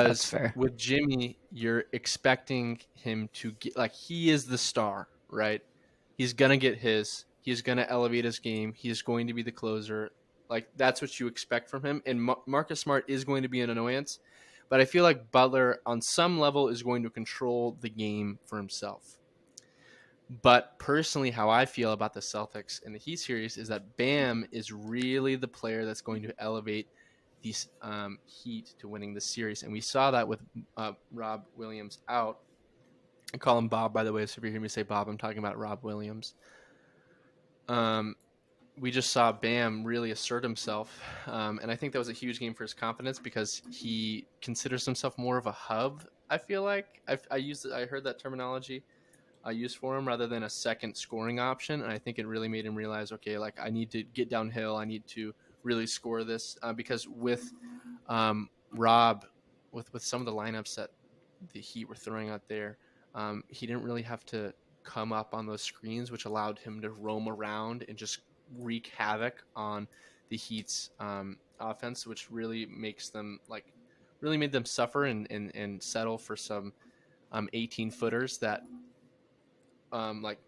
S3: That's
S1: because
S3: fair.
S1: with Jimmy, you're expecting him to get like he is the star, right? He's gonna get his. He's gonna elevate his game. He's going to be the closer. Like that's what you expect from him. And Marcus Smart is going to be an annoyance, but I feel like Butler, on some level, is going to control the game for himself. But personally, how I feel about the Celtics in the Heat series is that Bam is really the player that's going to elevate these Heat to winning the series, and we saw that with Rob Williams out. I call him Bob, by the way. So if you hear me say Bob, I'm talking about Rob Williams. Um, we just saw Bam really assert himself, and I think that was a huge game for his confidence because he considers himself more of a hub. I feel like I heard that terminology used for him rather than a second scoring option, and I think it really made him realize, okay, like I need to get downhill, I need to really score this because with Rob, with some of the lineups that the Heat were throwing out there, he didn't really have to come up on those screens, which allowed him to roam around and just wreak havoc on the Heat's offense, which really makes them really made them suffer and settle for some 18 footers that like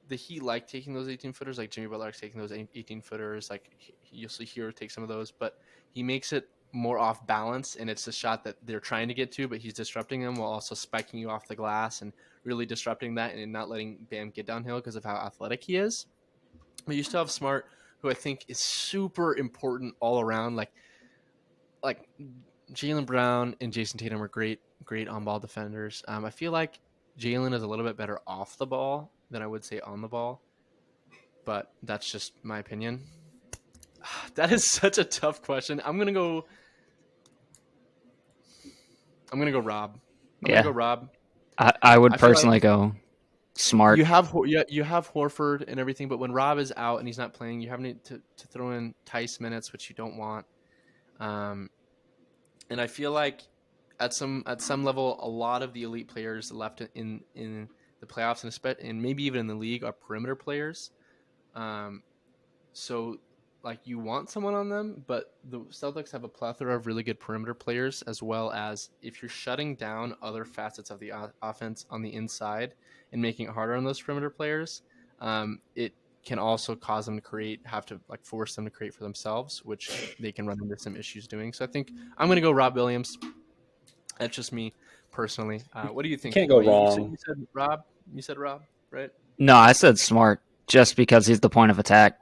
S1: the Heat like taking those 18 footers, like Jimmy Butler likes taking those 18 footers. Like you'll see Hero take some of those, but he makes it more off balance, and it's a shot that they're trying to get to, but he's disrupting them while also spiking you off the glass and really disrupting that and not letting Bam get downhill because of how athletic he is. But you still have Smart, who I think is super important all around. Like Jaylen Brown and Jason Tatum are great on ball defenders. I feel like Jaylen is a little bit better off the ball than I would say on the ball, but that's just my opinion. That is such a tough question. I'm gonna go Rob. I'm gonna go Rob.
S3: I would
S1: I feel
S3: personally
S1: like
S3: go Smart.
S1: you have Horford and everything, but when Rob is out and he's not playing, you have to throw in Tice minutes, which you don't want. And I feel like at some level, a lot of the elite players left in the playoffs and maybe even in the league are perimeter players. So like you want someone on them, but the Celtics have a plethora of really good perimeter players, as well as if you're shutting down other facets of the offense on the inside and making it harder on those perimeter players, it can also cause them to force them to create for themselves, which they can run into some issues doing. So I think I'm going to go Rob Williams. That's just me personally. What do you think?
S2: Can't go
S1: You
S2: wrong.
S1: said Rob. You said Rob, right?
S3: No, I said Smart just because he's the point of attack.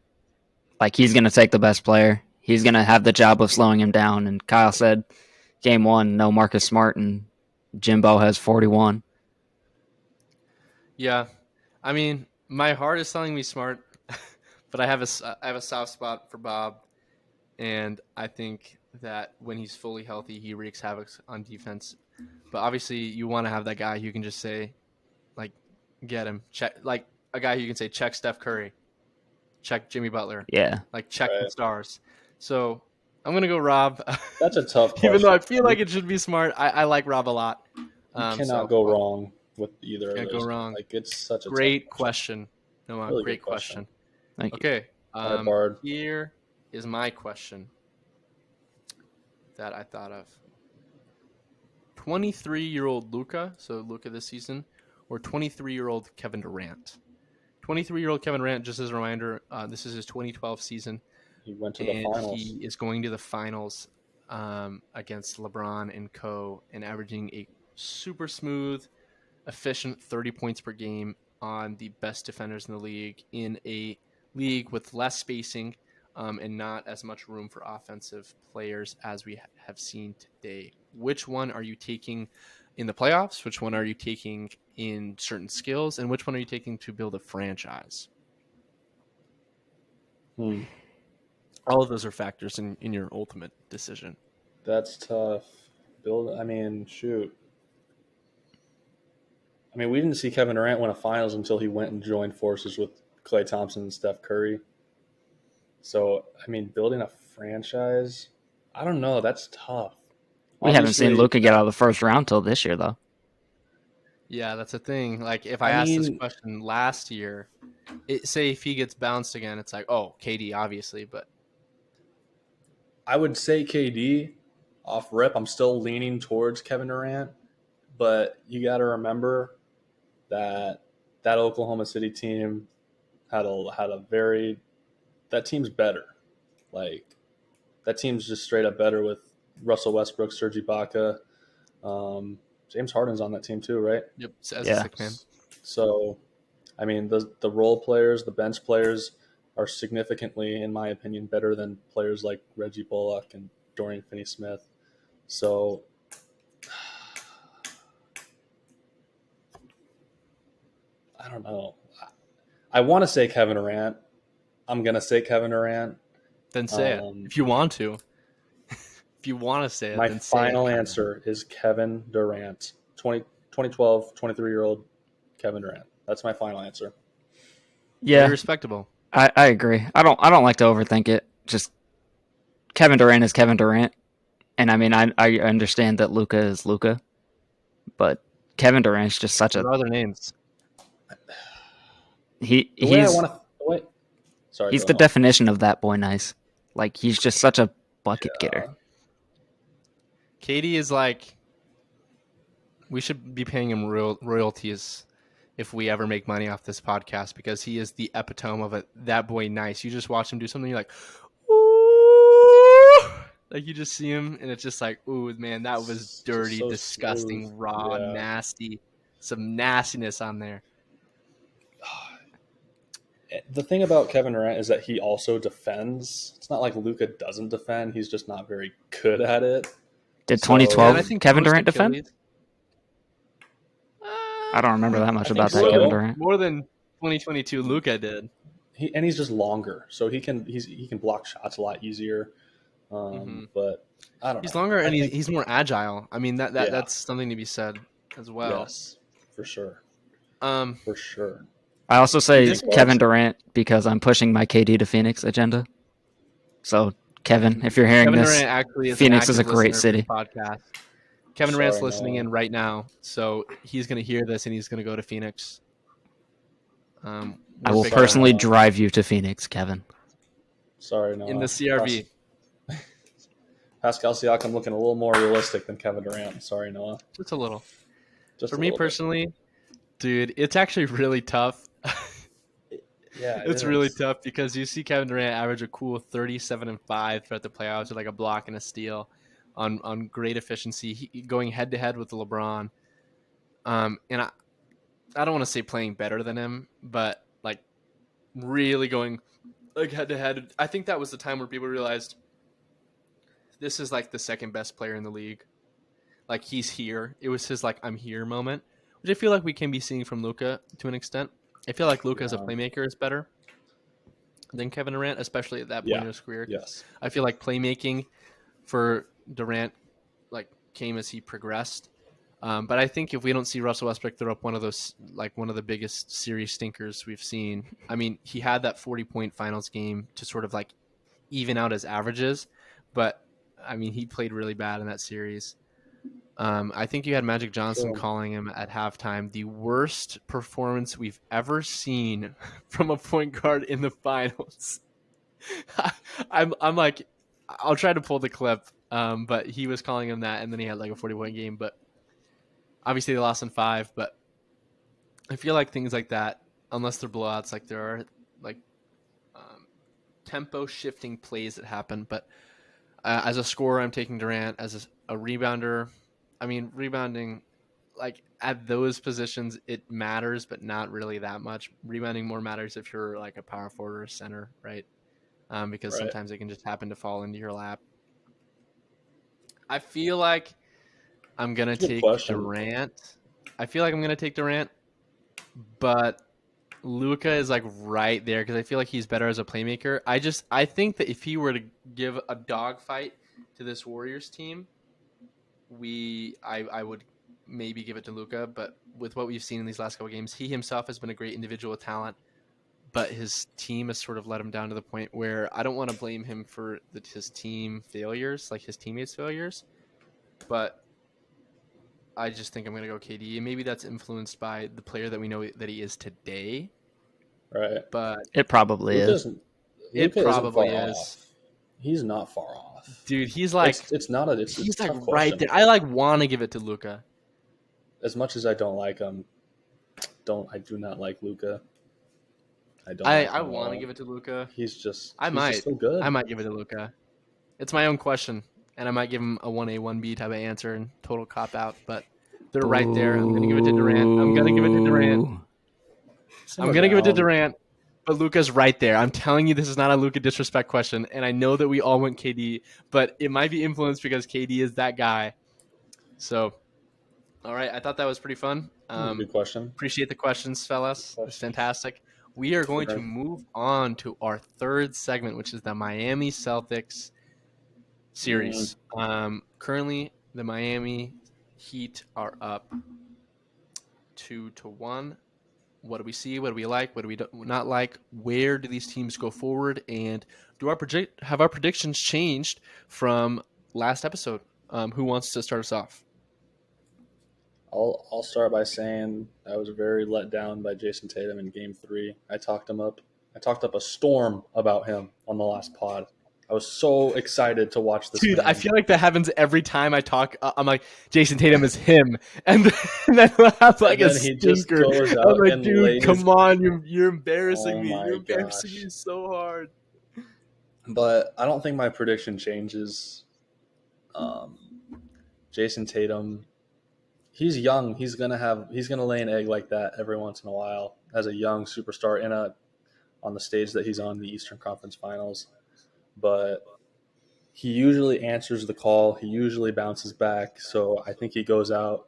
S3: Like, he's going to take the best player. He's going to have the job of slowing him down. And Kyle said, game one, no Marcus Smart, and Jimbo has 41.
S1: Yeah. I mean, my heart is telling me Smart, but I have a soft spot for Bob. And I think that when he's fully healthy, he wreaks havoc on defense. But obviously, you want to have that guy who can just say, like, get him. Check, like, a guy who can say, check Steph Curry. Check Jimmy Butler.
S3: Yeah.
S1: Like, check
S2: Right.
S1: the stars. So I'm going to go Rob.
S2: That's a tough question.
S1: Even though I feel like it should be Smart, I like Rob a lot.
S2: You cannot go wrong with either of
S1: Can't
S2: those.
S1: go wrong.
S2: Like, it's such a
S1: great
S2: tough
S1: question. No,
S2: Really
S1: great
S2: good question.
S3: Thank you.
S1: Okay.
S2: All right, Bard.
S1: Here is my question that I thought of. 23-year-old Luka, so Luka this season, or 23-year-old Kevin Durant. 23-year-old Kevin Durant, just as a reminder, this is his 2012 season.
S2: He went to the finals.
S1: He is going to the finals against LeBron and co. and averaging a super smooth, efficient 30 points per game on the best defenders in the league in a league with less spacing and not as much room for offensive players as we have seen today. Which one are you taking in the playoffs? Which one are you taking in certain skills? And which one are you taking to build a franchise? All of those are factors in your ultimate decision.
S2: That's tough. Shoot. We didn't see Kevin Durant win a finals until he went and joined forces with Klay Thompson and Steph Curry. So, building a franchise, I don't know. That's tough.
S3: We haven't seen Luka get out of the first round till this year, though.
S1: Yeah, that's a thing. Like, if I asked this question last year, say if he gets bounced again, it's like, oh, KD, obviously, but
S2: I would say KD off rip. I'm still leaning towards Kevin Durant, but you got to remember that Oklahoma City team had a very that team's better. Like, that team's just straight up better with Russell Westbrook, Serge Ibaka, James Harden's on that team too, right?
S1: Yep, as a sick man.
S2: So, the role players, the bench players are significantly, in my opinion, better than players like Reggie Bullock and Dorian Finney-Smith. So, I don't know. I want to say Kevin Durant. I'm going to say Kevin Durant.
S1: Then say it if you want to. If you want to say it,
S2: my
S1: then say
S2: final
S1: it.
S2: answer is Kevin Durant. 2012, 23-year-old Kevin Durant. That's my final answer.
S3: Yeah,
S1: very respectable.
S3: I agree. I don't like to overthink it. Just Kevin Durant is Kevin Durant, and I mean I understand that Luka is Luka, but Kevin Durant's just such
S1: What
S3: a
S1: are other names?
S2: The way I
S3: he's
S2: want to. Sorry,
S3: he's
S2: go
S3: the
S2: ahead.
S3: definition of that boy nice. Like he's just such a bucket getter.
S1: Katie is like, we should be paying him royalties if we ever make money off this podcast because he is the epitome of that boy nice. You just watch him do something, you're like, ooh, like you just see him and it's just like, ooh, man, that was
S2: It's just
S1: dirty,
S2: so smooth.
S1: disgusting, raw,
S2: Yeah.
S1: nasty, some nastiness on there.
S2: The thing about Kevin Durant is that he also defends. It's not like Luka doesn't defend. He's just not very good at it.
S3: Did
S2: So,
S1: Yeah, and I
S3: 2012
S1: think
S3: Kevin
S1: post
S3: Durant defend?
S1: Achilles.
S3: I don't remember that much
S2: I think
S3: about that
S2: so.
S3: Kevin Durant.
S1: More than 2022 Luka did.
S2: He's just longer, so he can block shots a lot easier.
S1: Mm-hmm.
S2: But I don't
S1: He's
S2: know.
S1: longer
S2: I
S1: and
S2: think
S1: he's more agile. I mean
S2: yeah,
S1: that's something to be said as well.
S2: yes, for sure,
S1: Um,
S2: for sure.
S3: I also
S2: Do you
S3: say
S2: think
S3: Kevin
S2: March?
S3: Durant because I'm pushing my KD to Phoenix agenda. So Kevin, if you're hearing
S1: Kevin
S3: this,
S1: Durant actually is an
S3: Phoenix is a
S1: active
S3: great
S1: listener for the
S3: city.
S1: podcast. Kevin Durant's
S2: Sorry,
S1: listening
S2: Noah.
S1: in right now, so he's going to hear this and he's going to go to Phoenix.
S3: I
S1: We're
S3: will
S1: big
S2: Sorry,
S3: personally
S2: Noah.
S3: drive you to Phoenix, Kevin.
S2: Sorry, Noah.
S1: in the CRV.
S2: Pascal Siakam looking a little more realistic than Kevin Durant. Sorry, Noah.
S1: Just a little.
S2: Just
S1: For
S2: a
S1: me
S2: little bit.
S1: personally, dude, it's actually really tough.
S2: Yeah,
S1: It's really tough because you see Kevin Durant average a cool 37-5 throughout the playoffs with like a block and a steal on great efficiency, going head to head with LeBron. And I don't want to say playing better than him, but like really going like head to head. I think that was the time where people realized this is like the second best player in the league. Like he's here. It was his like I'm here moment, which I feel like we can be seeing from Luka to an extent. I feel like Luka as a
S2: Yeah.
S1: playmaker is better than Kevin Durant, especially at that point
S2: Yeah.
S1: in his career.
S2: Yes.
S1: I feel like playmaking for Durant like came as he progressed. But I think if we don't see Russell Westbrook throw up one of the biggest series stinkers we've seen, I mean, he had that 40-point finals game to sort of like even out his averages, but I mean, he played really bad in that series. I think you had Magic Johnson
S2: True.
S1: calling him at halftime the worst performance we've ever seen from a point guard in the finals. I'm like, I'll try to pull the clip, but he was calling him that, and then he had like a 40-point game. But obviously they lost in 5. But I feel like things like that, unless they're blowouts, like there are like tempo shifting plays that happen. But as a scorer, I'm taking Durant. As a rebounder, I mean, rebounding, like at those positions, it matters, but not really that much. Rebounding more matters if you're like a power forward or a center, right? Because
S2: Right.
S1: sometimes it can just happen to fall into your lap. I feel like I'm going to
S2: Good
S1: take
S2: question.
S1: Durant. But Luka is like right there because I feel like he's better as a playmaker. I think that if he were to give a dogfight to this Warriors team, I would maybe give it to Luka. But with what we've seen in these last couple games, he himself has been a great individual talent, but his team has sort of let him down to the point where I don't want to blame him for his team failures, like his teammates' failures, but I just think I'm going to go KD. And maybe that's influenced by the player that we know that he is today,
S2: Right.
S1: but
S3: It probably
S2: Luka
S3: is.
S2: isn't.
S1: it
S2: Luka isn't far
S1: probably is.
S2: off. He's not far off.
S1: Dude, he's like
S2: It's not a. It's a
S1: he's like
S2: tough
S1: right
S2: question.
S1: there. I like want to give it to Luka.
S2: As much as I don't like him, I do not like Luka. I don't.
S1: I want to give it to Luka.
S2: He's just.
S1: I
S2: he's
S1: might.
S2: just so good.
S1: I might give it to Luka. It's my own question, and I might give him a 1A 1B type of answer and total cop out, but they're right there. I'm going to give it to Durant. I'm going to give it to Durant. I'm going to give it to Durant, but Luka's right there. I'm telling you, this is not a Luka disrespect question, and I know that we all went KD, but it might be influenced because KD is that guy. So, all right, I thought that was pretty fun.
S2: Good question.
S1: Appreciate the questions, fellas. It's fantastic. We are going to
S2: Sure.
S1: move on to our third segment, which is the Miami Celtics series. Currently, the Miami Heat are up 2-1. what do we see? What do we like? What do we not like? Where do these teams go forward? And have our predictions changed from last episode? Who wants to start us off?
S2: I'll start by saying I was very let down by Jason Tatum in Game 3. I talked him up. I talked up a storm about him on the last pod. I was so excited to watch this
S1: Dude,
S2: man.
S1: I feel like that happens every time I talk. I'm like, Jason Tatum is him, and then we'll have like
S2: And
S1: a
S2: then he just
S1: stinker.
S2: goes
S1: I'm
S2: out
S1: like,
S2: and
S1: dude,
S2: lays.
S1: come on, you're embarrassing
S2: Oh
S1: me.
S2: my
S1: You're embarrassing
S2: gosh!
S1: me so hard.
S2: But I don't think my prediction changes. Jason Tatum, he's young. He's gonna lay an egg like that every once in a while as a young superstar on the stage that he's on, the Eastern Conference Finals. But he usually answers the call. He usually bounces back. So I think he goes out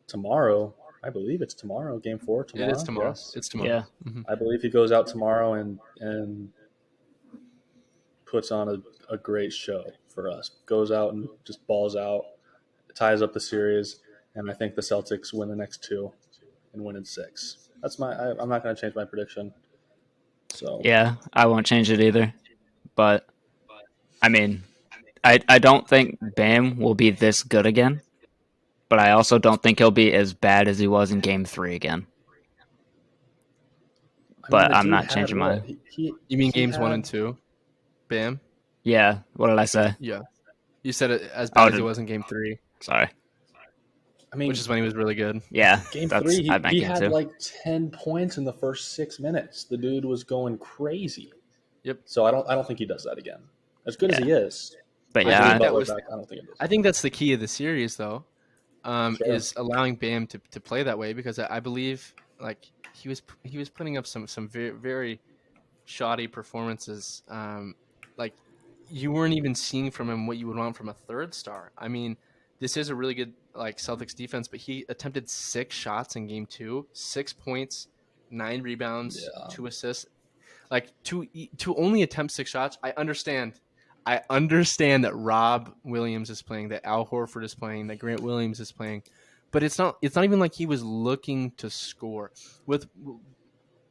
S2: tomorrow. I believe it's tomorrow. Game 4
S1: It is
S2: tomorrow.
S1: tomorrow.
S2: Yes,
S1: It's tomorrow.
S3: Yeah.
S1: Mm-hmm.
S2: I believe he goes out tomorrow and puts on a great show for us. Goes out and just balls out, ties up the series, and I think the Celtics win the next 2 and win in 6. I'm not going to change my prediction. So
S3: Yeah, I won't change it either. But I mean, I don't think Bam will be this good again. But I also don't think he'll be as bad as he was in Game 3 again.
S2: I mean,
S3: But
S2: the
S3: I'm
S2: dude
S3: not
S2: had
S3: changing
S2: what
S3: mine.
S1: You mean
S2: he
S1: games 1
S2: had.
S1: and 2? Bam.
S3: Yeah, what did I say?
S1: Yeah. You said it as
S3: Oh,
S1: bad as it was in game 3,
S3: sorry.
S2: I
S1: which
S2: mean,
S1: is when he was really good.
S3: Yeah,
S2: Game
S3: that's
S2: 3,
S3: I meant
S2: he
S3: Game
S2: had
S3: 2.
S2: like 10 points in the first 6 minutes. The dude was going crazy.
S1: Yep.
S2: So I don't think he does that again. As good as
S3: Yeah.
S2: he is,
S3: But
S1: I
S2: with Jimmy
S1: think
S3: yeah,
S1: that
S2: Butler
S1: was.
S2: back, I don't think it does.
S1: I think that's the key of the series, though,
S2: Sure.
S1: is allowing Bam to play that way, because I believe like he was putting up some very very shoddy performances. Like you weren't even seeing from him what you would want from a third star. I mean, this is a really good like Celtics defense, but he attempted 6 shots in game 2, 6 points, 9 rebounds,
S2: Yeah.
S1: 2 assists. Like to only attempt 6 shots, I understand. I understand that Rob Williams is playing, that Al Horford is playing, that Grant Williams is playing, but it's not. It's not even like he was looking to score. With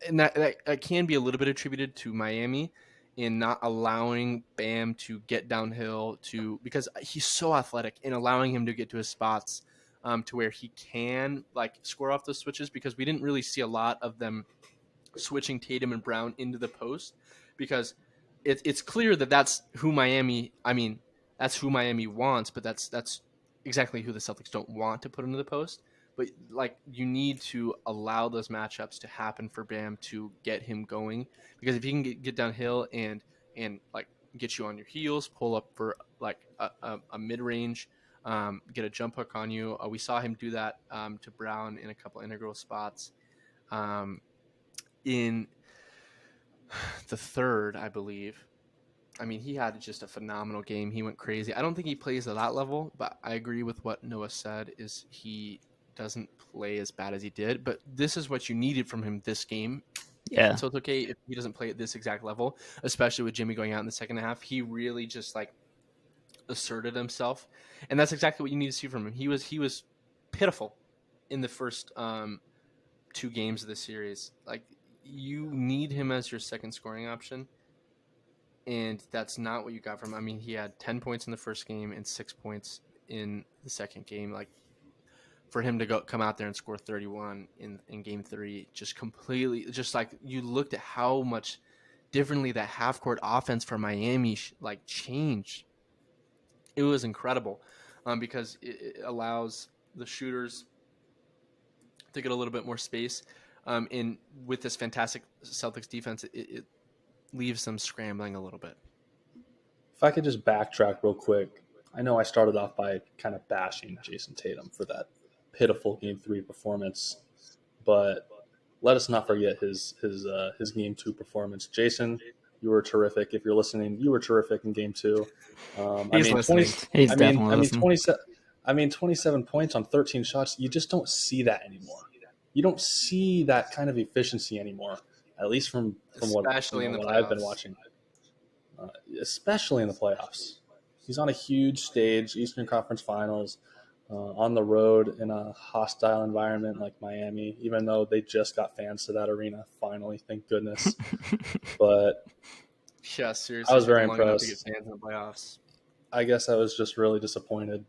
S1: and that can be a little bit attributed to Miami in not allowing Bam to get downhill because he's so athletic, and allowing him to get to his spots to where he can like score off those switches, because we didn't really see a lot of them switching Tatum and Brown into the post, because it's clear that that's who Miami. I mean, that's who Miami wants, but that's exactly who the Celtics don't want to put into the post. But like, you need to allow those matchups to happen for Bam to get him going, because if he can get downhill and like get you on your heels, pull up for like a mid range. Get a jump hook on you. We saw him do that to Brown in a couple integral spots. In the third, I believe. I mean, he had just a phenomenal game. He went crazy. I don't think he plays at that level, but I agree with what Noah said, is he doesn't play as bad as he did, but this is what you needed from him this game.
S3: yeah,
S1: So it's okay if he doesn't play at this exact level, especially with Jimmy going out in the second half. He really just like asserted himself, and that's exactly what you need to see from him. He was pitiful in the first 2 games of the series. Like, you need him as your second scoring option, and that's not what you got from him. I mean, he had 10 points in the first game and 6 points in the second game. Like, for him to come out there and score 31 in game 3, just completely, just like, you looked at how much differently that half court offense for Miami like changed. It was incredible, because it allows the shooters to get a little bit more space. And with this fantastic Celtics defense, it leaves them scrambling a little bit.
S2: If I could just backtrack real quick, I know I started off by kind of bashing Jason Tatum for that pitiful Game 3 performance, but let us not forget his Game 2 performance. Jason, you were terrific. If you're listening, you were terrific in Game 2. I
S1: He's
S2: mean,
S1: listening.
S3: he's definitely
S2: I mean,
S3: listening.
S2: 27 points on 13 shots. You just don't see that anymore. You don't see that kind of efficiency anymore, at least from what
S1: Especially in the
S2: what I've been
S1: playoffs.
S2: watching, especially in the playoffs. He's on a huge stage, Eastern Conference Finals. on the road in a hostile environment like Miami, even though they just got fans to that arena finally, thank goodness. But
S1: Yeah,
S2: I
S1: seriously,
S2: was
S1: it took
S2: very
S1: them long enough to get
S2: impressed.
S1: fans in the playoffs.
S2: I guess I was just really disappointed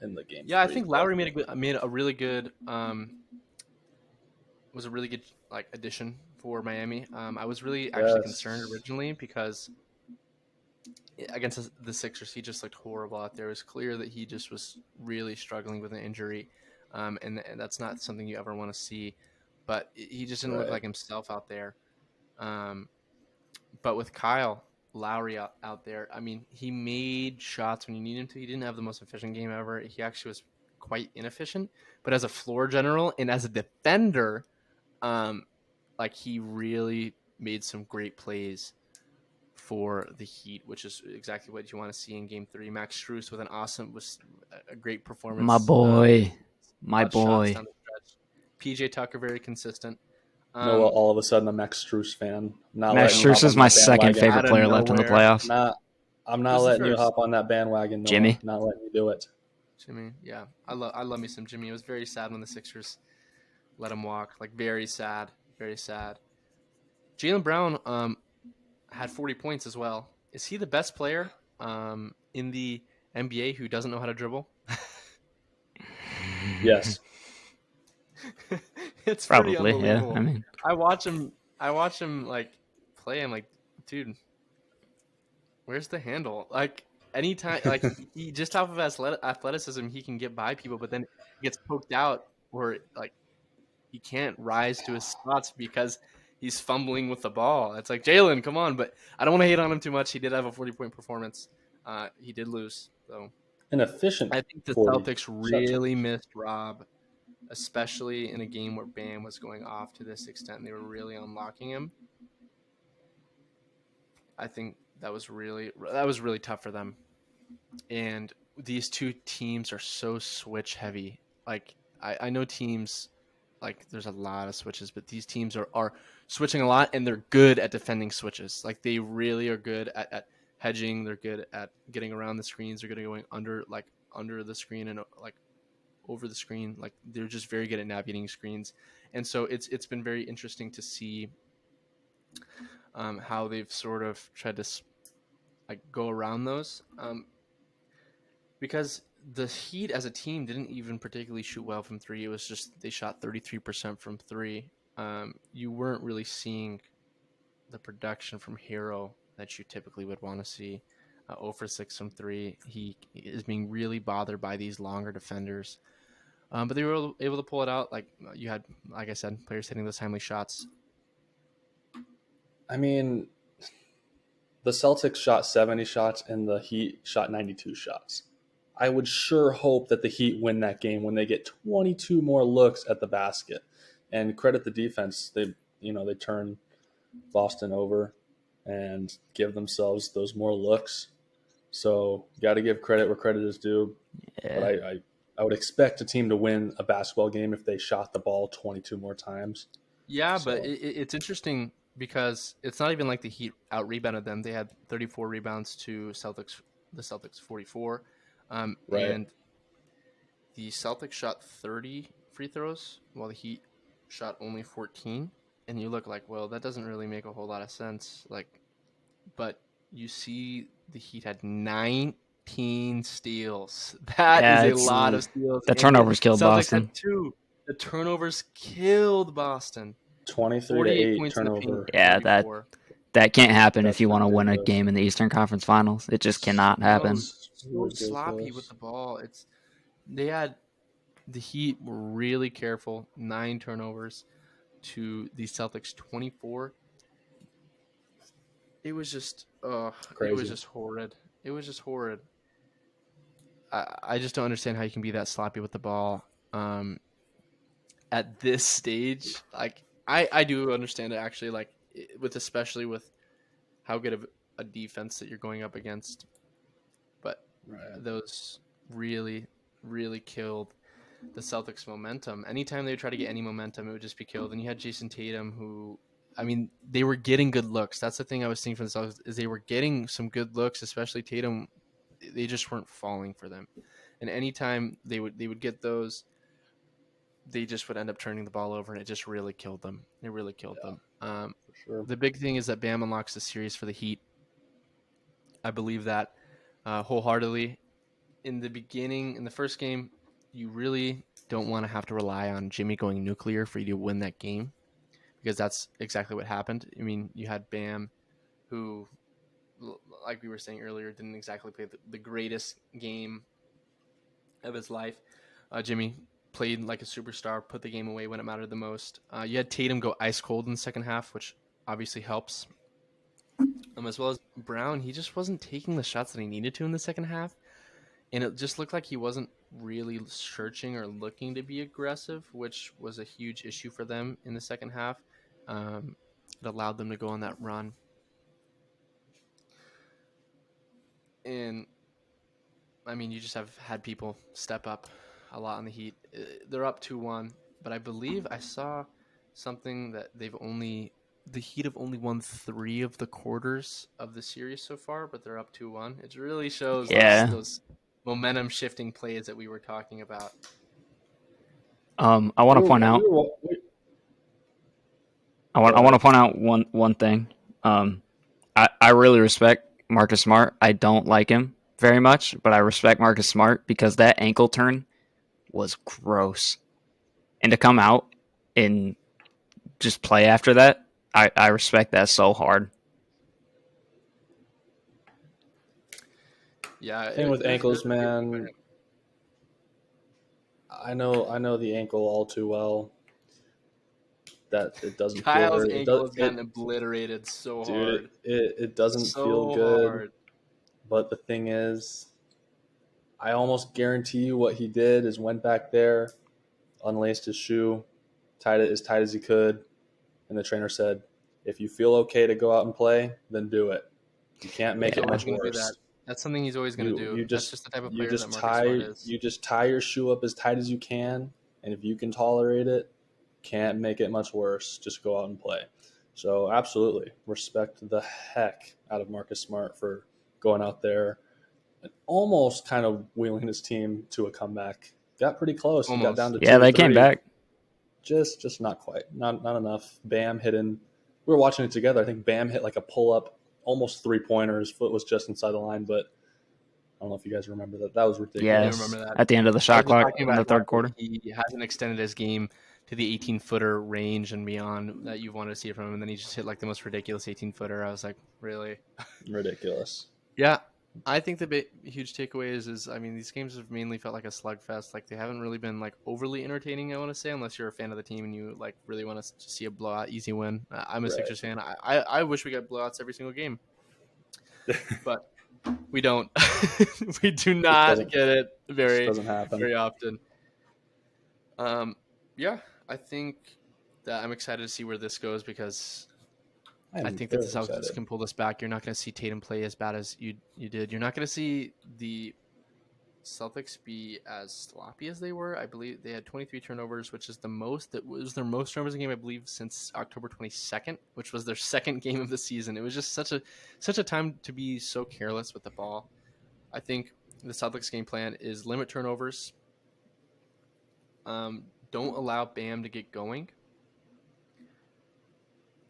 S2: in the game
S1: Yeah, I
S2: three.
S1: think
S2: But
S1: Lowry made a really good was a really good like addition for Miami. I was really actually concerned
S2: yes,
S1: originally because against the Sixers, he just looked horrible out there. It was clear that he just was really struggling with an injury, and that's not something you ever want to see. But he just didn't look
S2: right.
S1: like himself out there. Um, but with Kyle Lowry out there, I mean, he made shots when you need him to. He didn't have the most efficient game ever. He actually was quite inefficient. But as a floor general and as a defender, um, like he really made some great plays for the Heat, which is exactly what you want to see in Game 3. Max Strus with was a great
S3: My
S1: performance.
S3: boy. My
S1: Clutch shots
S3: boy.
S1: down the stretch. PJ Tucker very consistent.
S2: Noah,
S1: Um,
S2: all of a sudden a Max Strus fan. I'm not
S3: Max
S2: letting you
S1: no,
S3: Strus
S2: hop
S3: is
S2: on
S3: my
S2: that
S3: second
S2: bandwagon.
S3: favorite
S1: out of
S3: player left in the
S1: nowhere.
S3: playoffs.
S2: I'm not
S1: Who's the
S2: letting you
S1: first?
S2: hop on that bandwagon, Noah.
S3: Jimmy.
S2: Not letting you do it.
S1: Jimmy. Yeah, I love me some Jimmy. It was very sad when the Sixers let him walk. Like very sad, very sad. Jaylen Brown had 40 points as well. Is he the best player in the NBA who doesn't know how to dribble?
S2: Yes.
S1: It's pretty
S3: Probably, yeah. I
S1: unbelievable.
S3: mean,
S1: I watch him. I watch him like play. I'm like, dude, where's the handle? Like anytime, like he just off of athleticism, he can get by people, but then he gets poked out, or like he can't rise to his spots because he's fumbling with the ball. It's like Jalen, come on, but I don't want to hate on him too much. He did have a 40-point performance. He did lose, so
S2: An efficient
S1: I think the
S2: 40
S1: Celtics
S2: shot
S1: really
S2: attempts.
S1: missed Rob, especially in a game where Bam was going off to this extent. They were really unlocking him. I think that was really tough for them. And these two teams are so switch heavy. Like I know teams like there's a lot of switches, but these teams are switching a lot and they're good at defending switches. Like they really are good at hedging. They're good at getting around the screens. They're good at going under the screen and like over the screen. Like they're just very good at navigating screens. And so it's been very interesting to see how they've sort of tried to like go around those. Because the Heat as a team didn't even particularly shoot well from three. It was just they shot 33% from three. You weren't really seeing the production from Hero that you typically would want to see. 0 for 6 from three. He is being really bothered by these longer defenders. But they were able to pull it out. Like you had, like I said, players hitting those timely shots.
S2: I mean, the Celtics shot 70 shots and the Heat shot 92 shots. I would sure hope that the Heat win that game when they get 22 more looks at the basket. And credit the defense. They turn Boston over and give themselves those more looks. So got to give credit where credit is due. But
S3: yeah.
S2: I would expect a team to win a basketball game if they shot the ball 22 more times.
S1: Yeah, but
S2: So
S1: it's interesting because it's not even like the Heat out rebounded them. They had 34 rebounds to the Celtics 44,
S2: right,
S1: and the Celtics shot 30 free throws while the Heat shot only 14. And you look like, well, that doesn't really make a whole lot of sense. Like, but you see, the Heat had 19 steals. That is
S3: Yeah,
S1: a
S3: it's
S1: lot
S2: ooh,
S1: of steals,
S3: the
S1: and the
S3: turnovers killed
S1: Celtics had
S3: Boston.
S1: two. The turnovers killed Boston.
S2: 23 to
S1: 48
S2: 8
S1: points in the paint
S2: turnover.
S1: to
S3: Yeah, that
S1: 34.
S3: that can't happen if
S2: That's
S3: you want to win a
S2: ridiculous.
S3: game in the Eastern Conference Finals. It just cannot happen.
S1: So sloppy with
S2: Ridiculous.
S1: the ball. They had the Heat were really careful. 9 turnovers to the Celtics 24. It was
S2: Crazy.
S1: just horrid. It was just horrid. I just don't understand how you can be that sloppy with the ball at this stage. Like I do understand it actually. Like with especially with how good of a defense that you're going up against, but
S2: Right.
S1: those really, really killed the Celtics' momentum. Anytime they would try to get any momentum, it would just be killed. And you had Jason Tatum, who, I mean, they were getting good looks. That's the thing I was seeing from the Celtics is they were getting some good looks, especially Tatum. They just weren't falling for them. And anytime they would get those, they just would end up turning the ball over, and it just really killed them. It really killed them.
S2: for sure.
S1: The big thing is that Bam unlocks the series for the Heat. I believe that wholeheartedly. In the beginning, in the first game, you really don't want to have to rely on Jimmy going nuclear for you to win that game, because that's exactly what happened. I mean, you had Bam, who, like we were saying earlier, didn't exactly play the greatest game of his life. Jimmy played like a superstar, put the game away when it mattered the most. You had Tatum go ice cold in the second half, which obviously helps. As well as Brown, he just wasn't taking the shots that he needed to in the second half. And it just looked like he wasn't really searching or looking to be aggressive, which was a huge issue for them in the second half. It allowed them to go on that run. And, I mean, you just have had people step up a lot on the Heat. They're up 2-1, but I believe I saw something that the Heat have only won 3 of the quarters of the series so far, but they're up 2-1. It really shows
S3: Yeah.
S1: those momentum shifting plays that we were talking about.
S3: I want to point out. I want to point out one thing. I really respect Marcus Smart. I don't like him very much, but I respect Marcus Smart because that ankle turn was gross, and to come out and just play after that, I respect that so hard.
S1: Yeah,
S2: Thing with ankles, man. I know the ankle all too well. That it doesn't
S1: Kyle's
S2: feel good.
S1: ankle has gotten obliterated so
S2: Dude,
S1: hard.
S2: it doesn't
S1: So
S2: feel good.
S1: hard.
S2: But the thing is, I almost guarantee you what he did is went back there, unlaced his shoe, tied it as tight as he could, and the trainer said, "If you feel okay to go out and play, then do it. You can't make
S1: He's
S2: it
S1: always
S2: much
S1: going to do
S2: worse.
S1: that. That's something he's always going to do. That's just the type of player that Marcus Smart is.
S2: You just tie your shoe up as tight as you can, and if you can tolerate it, can't make it much worse. Just go out and play." So absolutely respect the heck out of Marcus Smart for going out there and almost kind of wheeling his team to a comeback. Got pretty close. He got down to 2
S3: Yeah,
S2: or
S3: they
S2: 3.
S3: came back.
S2: Just not quite. Not enough. Bam hitting. We were watching it together. I think Bam hit like a pull up, almost 3-pointer. His foot was just inside the line, but I don't know if you guys remember that. That was ridiculous.
S3: Yeah,
S1: I do remember that.
S3: at the end of the
S1: I
S3: shot
S1: was just
S3: clock
S1: talking
S3: in the
S1: about
S3: third
S1: how
S3: quarter.
S1: he hasn't extended his game to the 18-footer range and beyond that you wanted to see it from him, and then he just hit like the most ridiculous 18-footer. I was like, really?
S2: Ridiculous.
S1: Yeah, I think the huge takeaway is I mean, these games have mainly felt like a slugfest. Like, they haven't really been like overly entertaining, I want to say, unless you're a fan of the team and you like really want to see a blowout, easy win. I'm a
S2: Right.
S1: Sixers fan. I wish we got blowouts every single game, but we don't. We do not get it very
S2: doesn't happen.
S1: very often. Yeah, I think that I'm excited to see where this goes, because I think that the Celtics can pull this back. You're not going to see Tatum play as bad as you did. You're not going to see the Celtics be as sloppy as they were. I believe they had 23 turnovers, which is the most. That was their most turnovers in a game, I believe, since October 22nd, which was their second game of the season. It was just such a time to be so careless with the ball. I think the Celtics game plan is limit turnovers. Don't allow Bam to get going,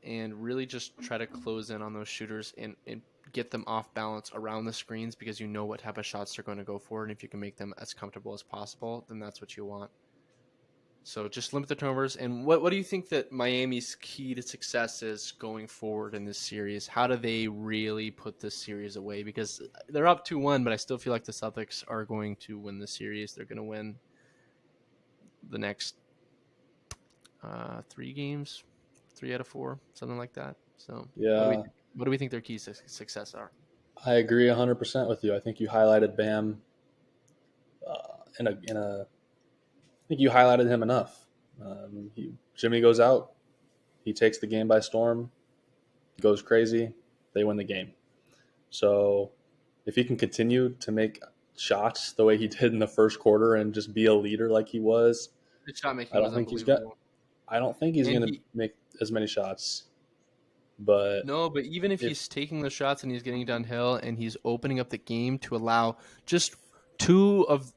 S1: and really just try to close in on those shooters and get them off balance around the screens, because you know what type of shots they're going to go for, and if you can make them as comfortable as possible, then that's what you want. So just limit the turnovers. And what do you think that Miami's key to success is going forward in this series? How do they really put this series away? Because they're up 2-1, but I still feel like the Celtics are going to win the series. They're going to win the next 3 games, 3 out of 4, something like that. So
S2: Yeah.
S1: what do we think their keys to success are?
S2: I agree 100% with you. I think you highlighted Bam I think you highlighted him enough. Jimmy goes out. He takes the game by storm, goes crazy. They win the game. So if he can continue to make shots the way he did in the first quarter and just be a leader like he was,
S1: The shot making
S2: I
S1: was
S2: don't think
S1: unbelievable.
S2: he's going to make as many shots. But
S1: no, even if he's taking the shots and he's getting downhill and he's opening up the game to allow just two of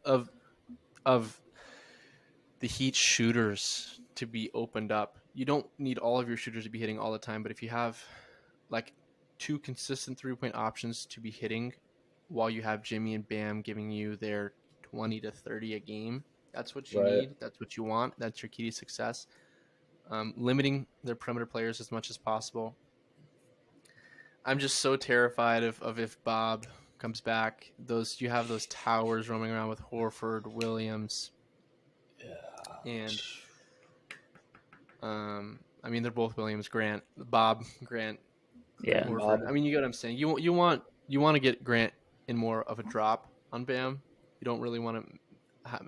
S1: the Heat shooters to be opened up. You don't need all of your shooters to be hitting all the time, but if you have like two consistent 3-point options to be hitting while you have Jimmy and Bam giving you their 20 to 30 a game, that's what you
S2: Right.
S1: need. That's what you want. That's your key to success. Limiting their perimeter players as much as possible. I'm just so terrified of if Bob comes back. You have those towers roaming around with Horford, Williams,
S2: Yeah.
S1: and I mean they're both Williams. Bob Grant,
S3: Yeah.
S1: Horford.
S2: Bob.
S1: I mean you get what I'm saying. You want to get Grant in more of a drop on Bam. You don't really want to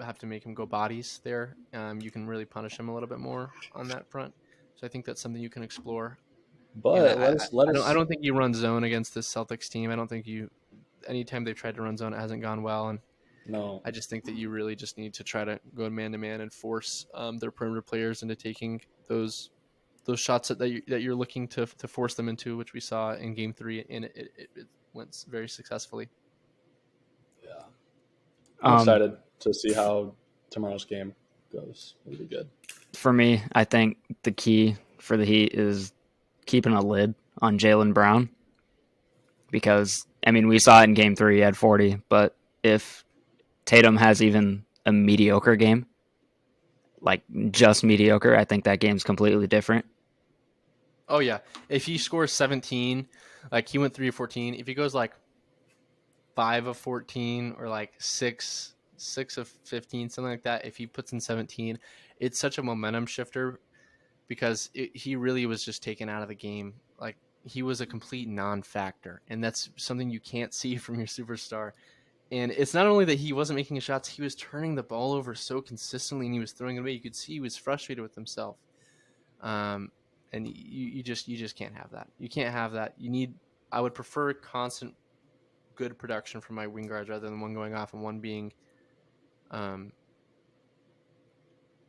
S1: have to make him go bodies there. You can really punish him a little bit more on that front. So I think that's something you can explore. And
S2: But let
S1: I
S2: us
S1: don't think you run zone against this Celtics team. I don't think you. Anytime they've tried to run zone, it hasn't gone well, and
S2: no.
S1: I just think that you really just need to try to go man to man and force their perimeter players into taking those shots that you're looking to force them into, which we saw in Game 3, and it went very successfully.
S2: Yeah. I'm excited to see how tomorrow's game goes. It'll be good.
S3: For me, I think the key for the Heat is keeping a lid on Jaylen Brown, because I mean we saw it in Game 3, he had 40, but if Tatum has even a mediocre game, like just mediocre, I think that game's completely different.
S1: Oh yeah, if he scores 17, like he went 3 of 14. If he goes like 5 of 14 or like 6 of 15, something like that, if he puts in 17, it's such a momentum shifter because he really was just taken out of the game. Like he was a complete non-factor, and that's something you can't see from your superstar. And it's not only that he wasn't making shots, he was turning the ball over so consistently and he was throwing it away. You could see he was frustrated with himself. And you just can't have that. You can't have that. I would prefer constant good production from my wing guards rather than one going off and one being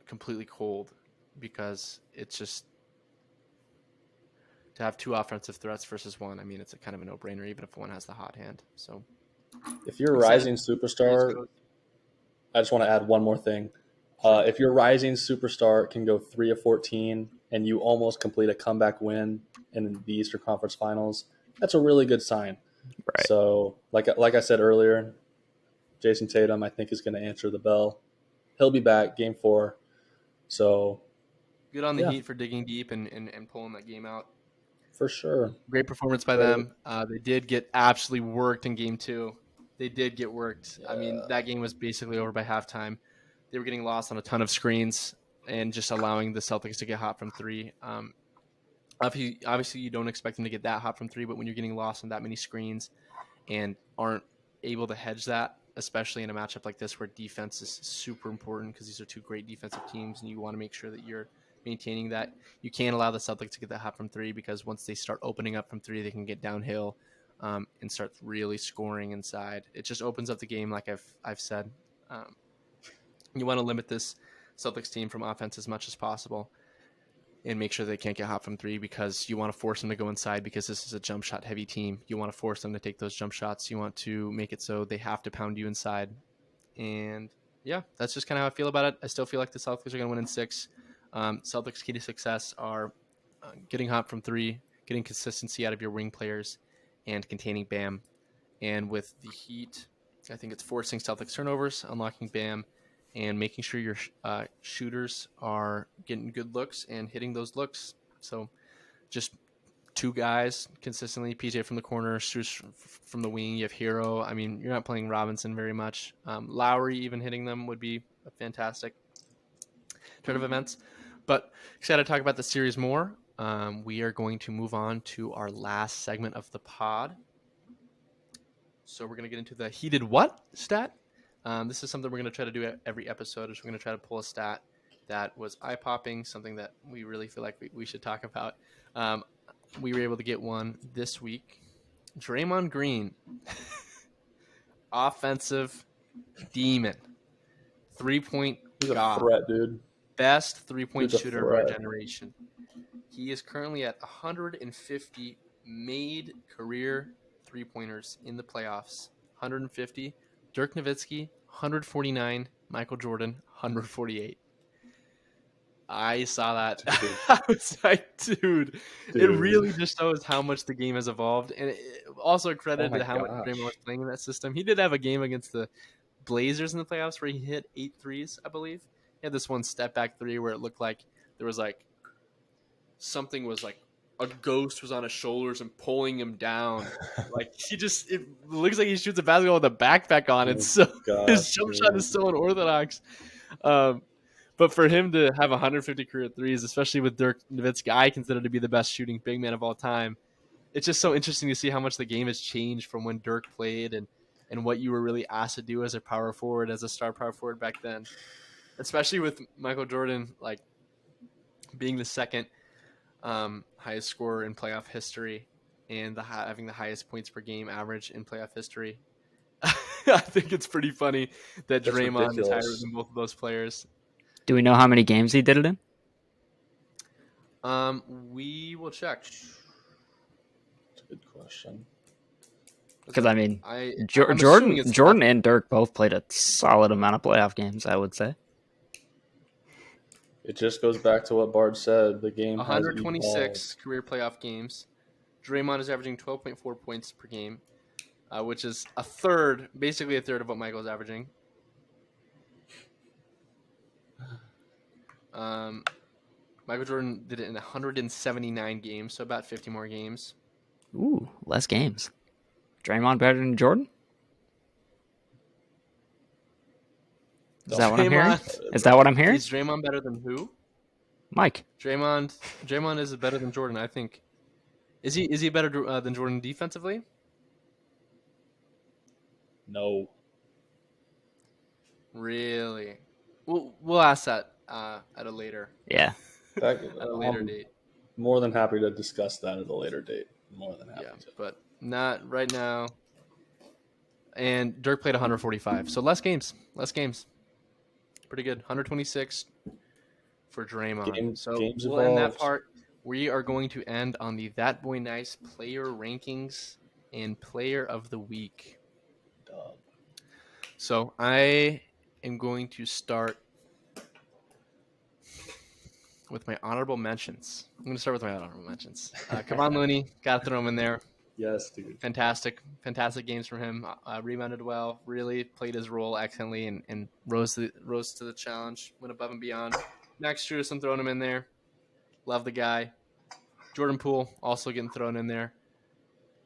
S1: completely cold, because it's just to have two offensive threats versus one. I mean, it's a kind of a no-brainer, even if one has the hot hand. So
S2: If you're a
S1: excited
S2: rising
S1: to see where this
S2: superstar,
S1: goes.
S2: I just want to add one more thing.
S1: Sure.
S2: If your rising superstar can go 3 of 14 and you almost complete a comeback win in the Eastern Conference Finals, that's a really good sign.
S3: Right.
S2: So, like I said earlier, Jason Tatum, I think, is going to answer the bell. He'll be back Game 4. So,
S1: Good on the
S2: yeah,
S1: Heat for digging deep and pulling that game out.
S2: for sure.
S1: Great performance by them. They did get absolutely worked in Game 2. They did get worked. I mean,
S2: Yeah.
S1: that game was basically over by halftime. They were getting lost on a ton of screens and just allowing the Celtics to get hot from three. Obviously, you don't expect them to get that hot from three, but when you're getting lost on that many screens and aren't able to hedge that, especially in a matchup like this where defense is super important because these are two great defensive teams and you want to make sure that you're maintaining that. You can't allow the Celtics to get that hot from three, because once they start opening up from three, they can get downhill and start really scoring inside. It just opens up the game, like I've said. You want to limit this Celtics team from offense as much as possible and make sure they can't get hot from three, because you want to force them to go inside, because this is a jump shot heavy team. You want to force them to take those jump shots. You want to make it so they have to pound you inside. And yeah, that's just kind of how I feel about it. I still feel like the Celtics are going to win in 6. Celtics' key to success are getting hot from three, getting consistency out of your wing players, and containing Bam. And with the Heat, I think it's forcing Celtics turnovers, unlocking Bam, and making sure your shooters are getting good looks and hitting those looks. So just two guys consistently, PJ from the corner, Strus from the wing. You have Hero. I mean, you're not playing Robinson very much. Lowry even hitting them would be a fantastic turn of events. But excited to talk about the series more. We are going to move on to our last segment of the pod. So we're going to get into the heated what stat. This is something we're going to try to do every episode. Is we're going to try to pull a stat that was eye-popping, something that we really feel like we should talk about. We were able to get one this week. Draymond Green, offensive demon, 3-point
S2: He's a
S1: god,
S2: threat, dude.
S1: best 3-point
S2: Dude's a
S1: shooter of our
S2: threat.
S1: generation. He is currently at 150 made career 3-pointers in the playoffs. 150, Dirk Nowitzki, 149. Michael Jordan, 148. I saw that.
S2: Dude.
S1: I was like, dude, it
S2: Dude.
S1: really just shows how much the game has evolved. And also
S2: Oh
S1: credit
S2: my
S1: to how much Draymond
S2: gosh.
S1: was playing in that system. He did have a game against the Blazers in the playoffs where he hit 8 threes, I believe. He had this one step back three where it looked like there was like something was like a ghost was on his shoulders and pulling him down. Like it looks like he shoots a basketball with a backpack on. It's so his
S2: Gosh,
S1: jump shot
S2: dude.
S1: is so unorthodox. But for him to have 150 career threes, especially with Dirk Nowitzki, I consider to be the best shooting big man of all time. It's just so interesting to see how much the game has changed from when Dirk played and what you were really asked to do as a power forward, as a star power forward back then. Especially with Michael Jordan, like being the second highest scorer in playoff history and having the highest points per game average in playoff history. I think it's pretty funny that
S2: That's
S1: Draymond is higher
S2: ridiculous.
S1: than both of those players.
S3: Do we know how many games he did it in?
S1: We will check.
S2: That's a good question.
S3: Because I mean,
S1: I'm assuming
S3: Jordan,
S1: it's
S3: Jordan and Dirk both played a solid amount of playoff games, I would say.
S2: It just goes back to what Bard said. The game has
S1: 126
S2: evolved.
S1: career playoff games. Draymond is averaging 12.4 points per game, which is basically a third of what Michael is averaging. Michael Jordan did it in 179 games, so about 50 more games.
S3: Ooh, less games. Draymond better than Jordan? Is that what I'm hearing? Is that what I'm hearing?
S1: Is Draymond better than who?
S3: Mike.
S1: Draymond is better than Jordan, I think. Is he better than Jordan defensively?
S2: No.
S1: Really? We'll ask that at a later
S3: Yeah.
S2: That,
S1: at a later
S2: I'm
S1: date.
S2: more than happy to discuss that at a later date. More than happy to.
S1: But not right now. And Dirk played 145, so less games. Pretty good. 126 for Draymond. So
S2: Games
S1: we'll end that
S2: evolved.
S1: part. We are going to end on the That Boy Nice player rankings and player of the week.
S2: Dub.
S1: So I am going to start with my honorable mentions. I'm going to start with my honorable mentions. Kevon Looney, got to throw him in there.
S2: Yes, dude.
S1: Fantastic games from him. Rebounded well, really played his role excellently, and rose to the challenge. Went above and beyond. Max Strus, I'm throwing him in there. Love the guy. Jordan Poole also getting thrown in there.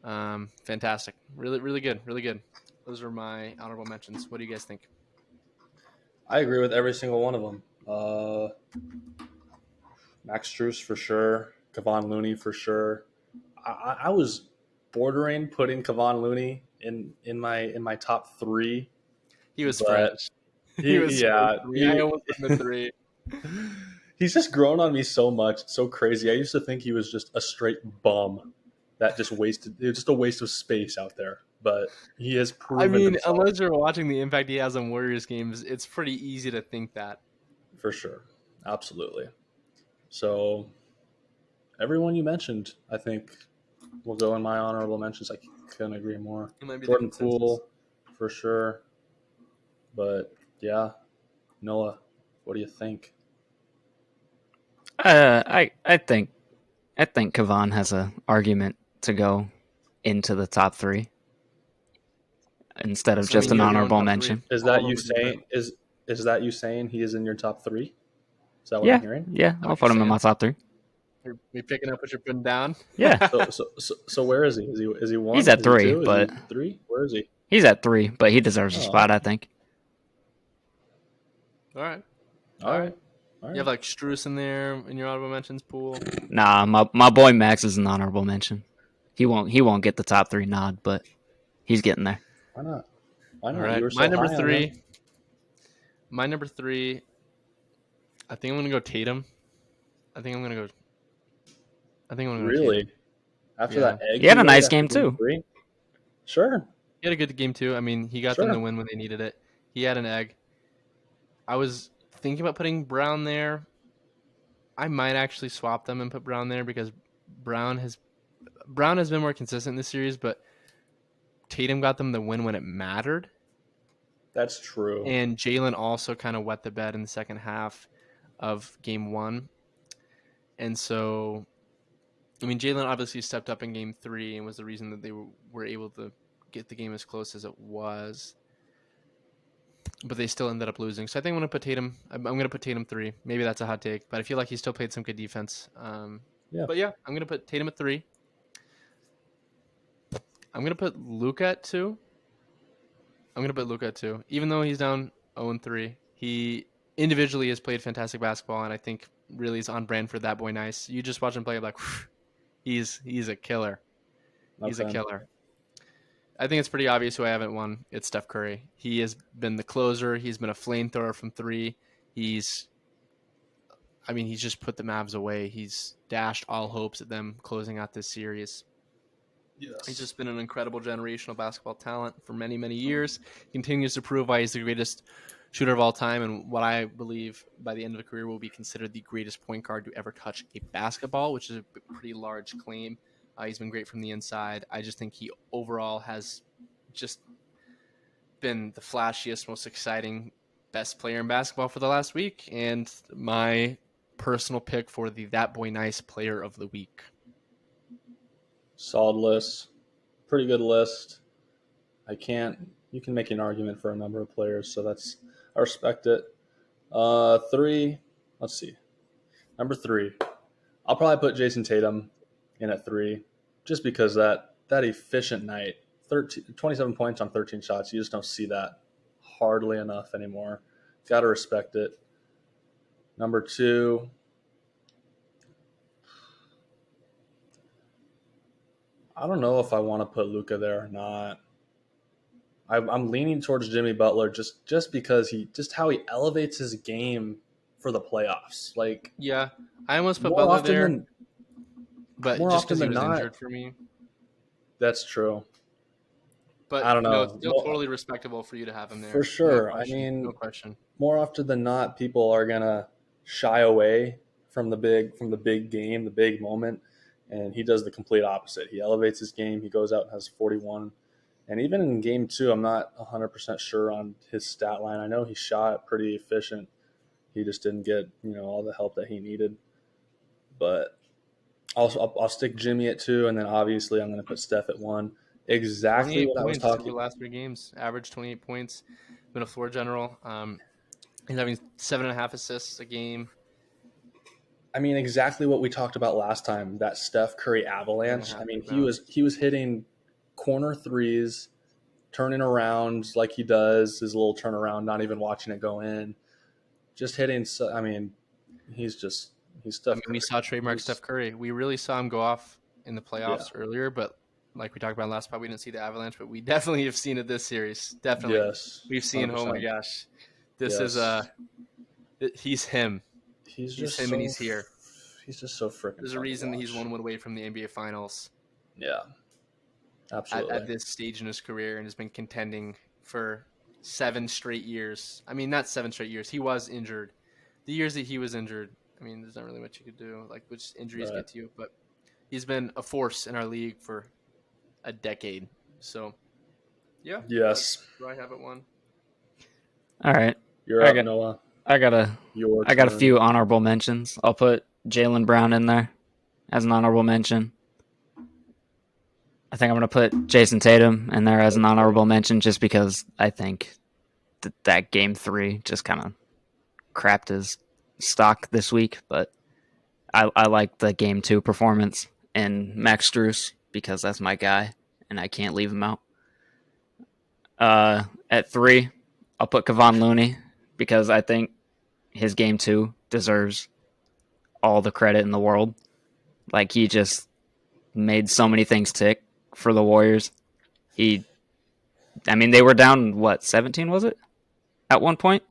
S1: Fantastic, really good. Those are my honorable mentions. What do you guys think?
S2: I agree with every single one of them. Max Strus for sure. Kevon Looney for sure. I was bordering putting Kevon Looney in my top three.
S1: He was
S2: But
S1: French. I almost put him in 3.
S2: He's just grown on me so much. It's so crazy. I used to think he was just a straight bum that just wasted. It was just a waste of space out there. But he has proven himself.
S1: Unless you're watching the impact he has on Warriors games, it's pretty easy to think that.
S2: For sure. Absolutely. So everyone you mentioned, I think, will go in my honorable mentions. I couldn't agree more.
S1: It might be
S2: Jordan
S1: the consensus.
S2: Poole, for sure. But yeah, Noah, what do you think?
S3: I think Kevon has an argument to go into the top 3 instead of
S1: So,
S3: just an
S1: you have your own
S3: honorable
S1: top
S3: mention.
S2: Is
S1: All
S2: that
S1: of
S2: you
S1: them are
S2: saying is that you saying he is in your top 3? Is that what
S3: Yeah,
S2: I'm hearing?
S3: yeah, I'll
S1: what
S3: put
S1: you're
S3: him in my
S1: saying?
S3: top 3.
S1: Are we picking up what you're putting down?
S3: Yeah.
S2: So where is he? Is he 1?
S3: He's at
S2: Is he
S3: 3,
S2: 2?
S3: but
S2: is he 3? Where is he?
S3: He's at 3, but he deserves a
S2: Oh.
S3: spot, I think.
S1: All right.
S2: All right.
S1: You have like Strus in there in your honorable mentions pool.
S3: Nah, my boy Max is an honorable mention. He won't get the top 3 nod, but he's getting there.
S2: Why not? Why not?
S1: All right.
S2: You were so
S1: My number
S2: high on
S1: 3.
S2: him.
S1: My number 3. I think I'm gonna go Tatum. I think I'm gonna go
S2: Really?
S1: Tatum.
S2: After
S1: Yeah.
S2: that egg,
S3: He had a
S2: laid
S3: nice
S2: after
S3: game,
S2: game
S3: too.
S2: 3? Sure.
S1: He had a good game too. I mean, he got them
S2: Sure.
S1: the win when they needed it. He had an egg. I was thinking about putting Brown there. I might actually swap them and put Brown there because Brown has been more consistent in this series, but Tatum got them the win when it mattered.
S2: That's true.
S1: And Jalen also kind of wet the bed in the second half of game 1. And so, I mean, Jalen obviously stepped up in game 3 and was the reason that they were able to get the game as close as it was. But they still ended up losing. So I think I'm going to put Tatum. I'm going to put Tatum 3. Maybe that's a hot take, but I feel like he still played some good defense.
S2: Yeah.
S1: But yeah, I'm going to put Tatum at 3. I'm going to put Luka at 2. I'm going to put Luka at 2. Even though he's down 0-3, he individually has played fantastic basketball, and I think really is on brand for that boy nice. You just watch him play, like, he's a killer. He's a
S2: Okay.
S1: killer. I think it's pretty obvious who I haven't won. It's Steph Curry. He has been the closer. He's been a flamethrower from 3. He's just put the Mavs away. He's dashed all hopes at them closing out this series.
S2: Yes.
S1: He's just been an incredible generational basketball talent for many, many years. He continues to prove why he's the greatest shooter of all time, and what I believe by the end of a career will be considered the greatest point guard to ever touch a basketball, which is a pretty large claim. He's been great from the inside. I just think he overall has just been the flashiest, most exciting, best player in basketball for the last week, and my personal pick for the That Boy Nice Player of the Week.
S2: Solid list. Pretty good list. You can make an argument for a number of players, so I respect it. 3, let's see. Number 3, I'll probably put Jason Tatum in at 3, just because that efficient night, 27 points on 13 shots, you just don't see that hardly enough anymore. Got to respect it. Number 2, I don't know if I want to put Luka there or not. I'm leaning towards Jimmy Butler just because how he elevates his game for the playoffs. Like,
S1: Yeah, I almost put
S2: more
S1: Butler
S2: often
S1: there,
S2: than
S1: but
S2: more
S1: just
S2: often
S1: because he
S2: than
S1: was
S2: not,
S1: injured for me.
S2: that's true.
S1: But
S2: I don't
S1: no, it's
S2: know.
S1: still totally respectable for you to have him
S2: For
S1: there. No
S2: sure. I
S1: question. No
S2: mean,
S1: question.
S2: more often than not, people are gonna shy away from the big game, the big moment, and he does the complete opposite. He elevates his game. He goes out and has 41. And even in game 2, I'm not 100% sure on his stat line. I know he shot pretty efficient. He just didn't get all the help that he needed. But I'll stick Jimmy at 2, and then obviously I'm going to put Steph at 1. Exactly
S1: 28
S2: what I was
S1: points over the
S2: talking.
S1: last 3 games. Average 28 points. Been a floor general. He's having 7.5 assists a game.
S2: I mean, exactly what we talked about last time. That Steph Curry avalanche. I mean, he was hitting corner threes, turning around like he does, his little turnaround, not even watching it go in, just hitting. I mean, he's Steph Curry.
S1: We saw trademark Steph Curry. We really saw him go off in the playoffs earlier, but like we talked about last pod, we didn't see the avalanche, but we definitely have seen it this series. Definitely.
S2: Yes.
S1: We've seen,
S2: 100%.
S1: oh my gosh, this is he's him.
S2: He's
S1: him and he's here.
S2: He's just so freaking.
S1: There's a reason that he's 1 win away from the NBA Finals.
S2: Yeah, absolutely.
S1: At this stage in his career, and has been contending for 7 straight years. I mean, not 7 straight years. He was injured. The years that he was injured, I mean, there's not really much you could do, like which injuries get to you. But he's been a force in our league for a decade. So, yeah.
S2: Yes.
S1: Do I have it 1?
S3: All right.
S2: You're up, Noah.
S3: I got a few honorable mentions. I'll put Jaylen Brown in there as an honorable mention. I think I'm going to put Jason Tatum in there as an honorable mention just because I think that game 3 just kind of crapped his stock this week. But I like the game 2 performance in Max Strus because that's my guy and I can't leave him out. At 3, I'll put Kevon Looney because I think his game 2 deserves all the credit in the world. Like, he just made so many things tick for the Warriors. They were down, 17 was it? At one point?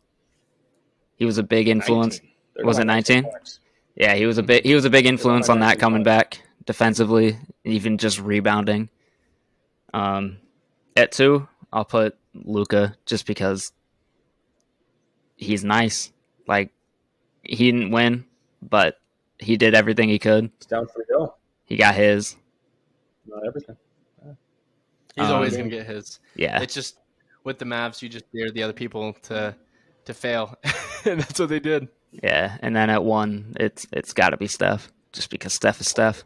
S3: He was a big influence. Was it 19? Yeah, he was a big influence on that coming back defensively, even just rebounding. At 2, I'll put Luka just because he's nice. Like, he didn't win, but he did everything he could.
S2: It's down for Hill.
S3: He got his.
S2: Not everything.
S1: He's always going to get his.
S3: Yeah.
S1: It's just with the Mavs, you just dare the other people to fail, and that's what they did.
S3: Yeah, and then at 1, it's got to be Steph, just because Steph is Steph.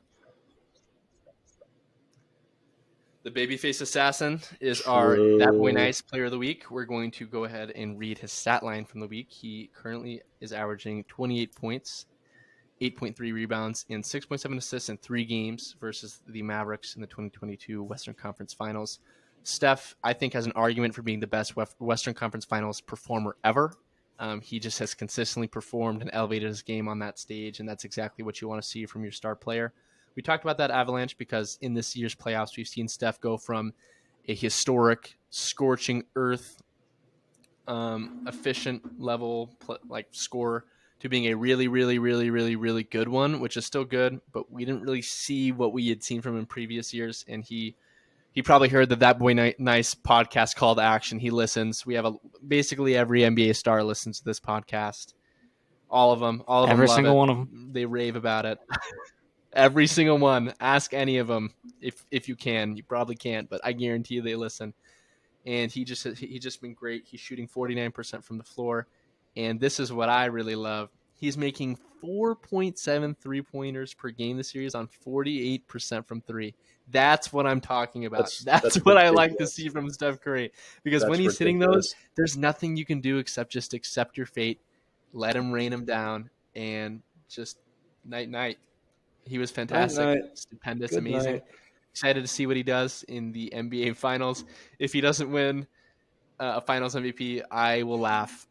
S1: The babyface assassin is our
S2: True.
S1: That Boy Nice player of the week. We're going to go ahead and read his stat line from the week. He currently is averaging 28 points, 8.3 rebounds, and 6.7 assists in 3 games versus the Mavericks in the 2022 Western Conference Finals. Steph, I think, has an argument for being the best Western Conference Finals performer ever. He just has consistently performed and elevated his game on that stage, and that's exactly what you want to see from your star player. We talked about that Avalanche because in this year's playoffs, we've seen Steph go from a historic, scorching earth, efficient level scorer to being a really, really, really, really, really good one, which is still good, but we didn't really see what we had seen from him in previous years. And he probably heard That Boy Nice podcast call to action. He listens. We have basically every NBA star listens to this podcast. All of them
S3: Every
S1: love
S3: single
S1: it.
S3: one of them.
S1: They rave about it. Every single one. Ask any of them if you can. You probably can't, but I guarantee you they listen. And he just been great. He's shooting 49% from the floor, and this is what I really love. He's making 4.7 3-pointers per game this series on 48% from 3. That's what I'm talking about. That's what I like to see from Steph Curry, because when he's hitting those, there's nothing you can do except just accept your fate, let him rain him down, and just night. He was fantastic,
S2: Night.
S1: stupendous,
S2: Good
S1: amazing.
S2: night.
S1: Excited to see what he does in the NBA Finals. If he doesn't win a Finals MVP, I will laugh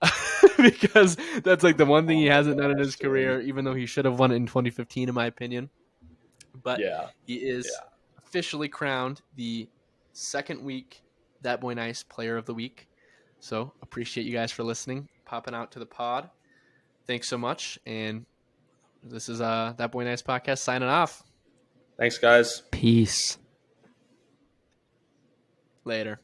S1: because that's like the one thing he hasn't done in his career, even though he should have won it in 2015, in my opinion. But he is officially crowned the second week That Boy Nice Player of the Week. So appreciate you guys for listening, popping out to the pod. Thanks so much, and this is That Boy Nice podcast signing off.
S2: Thanks, guys.
S3: Peace.
S1: Later.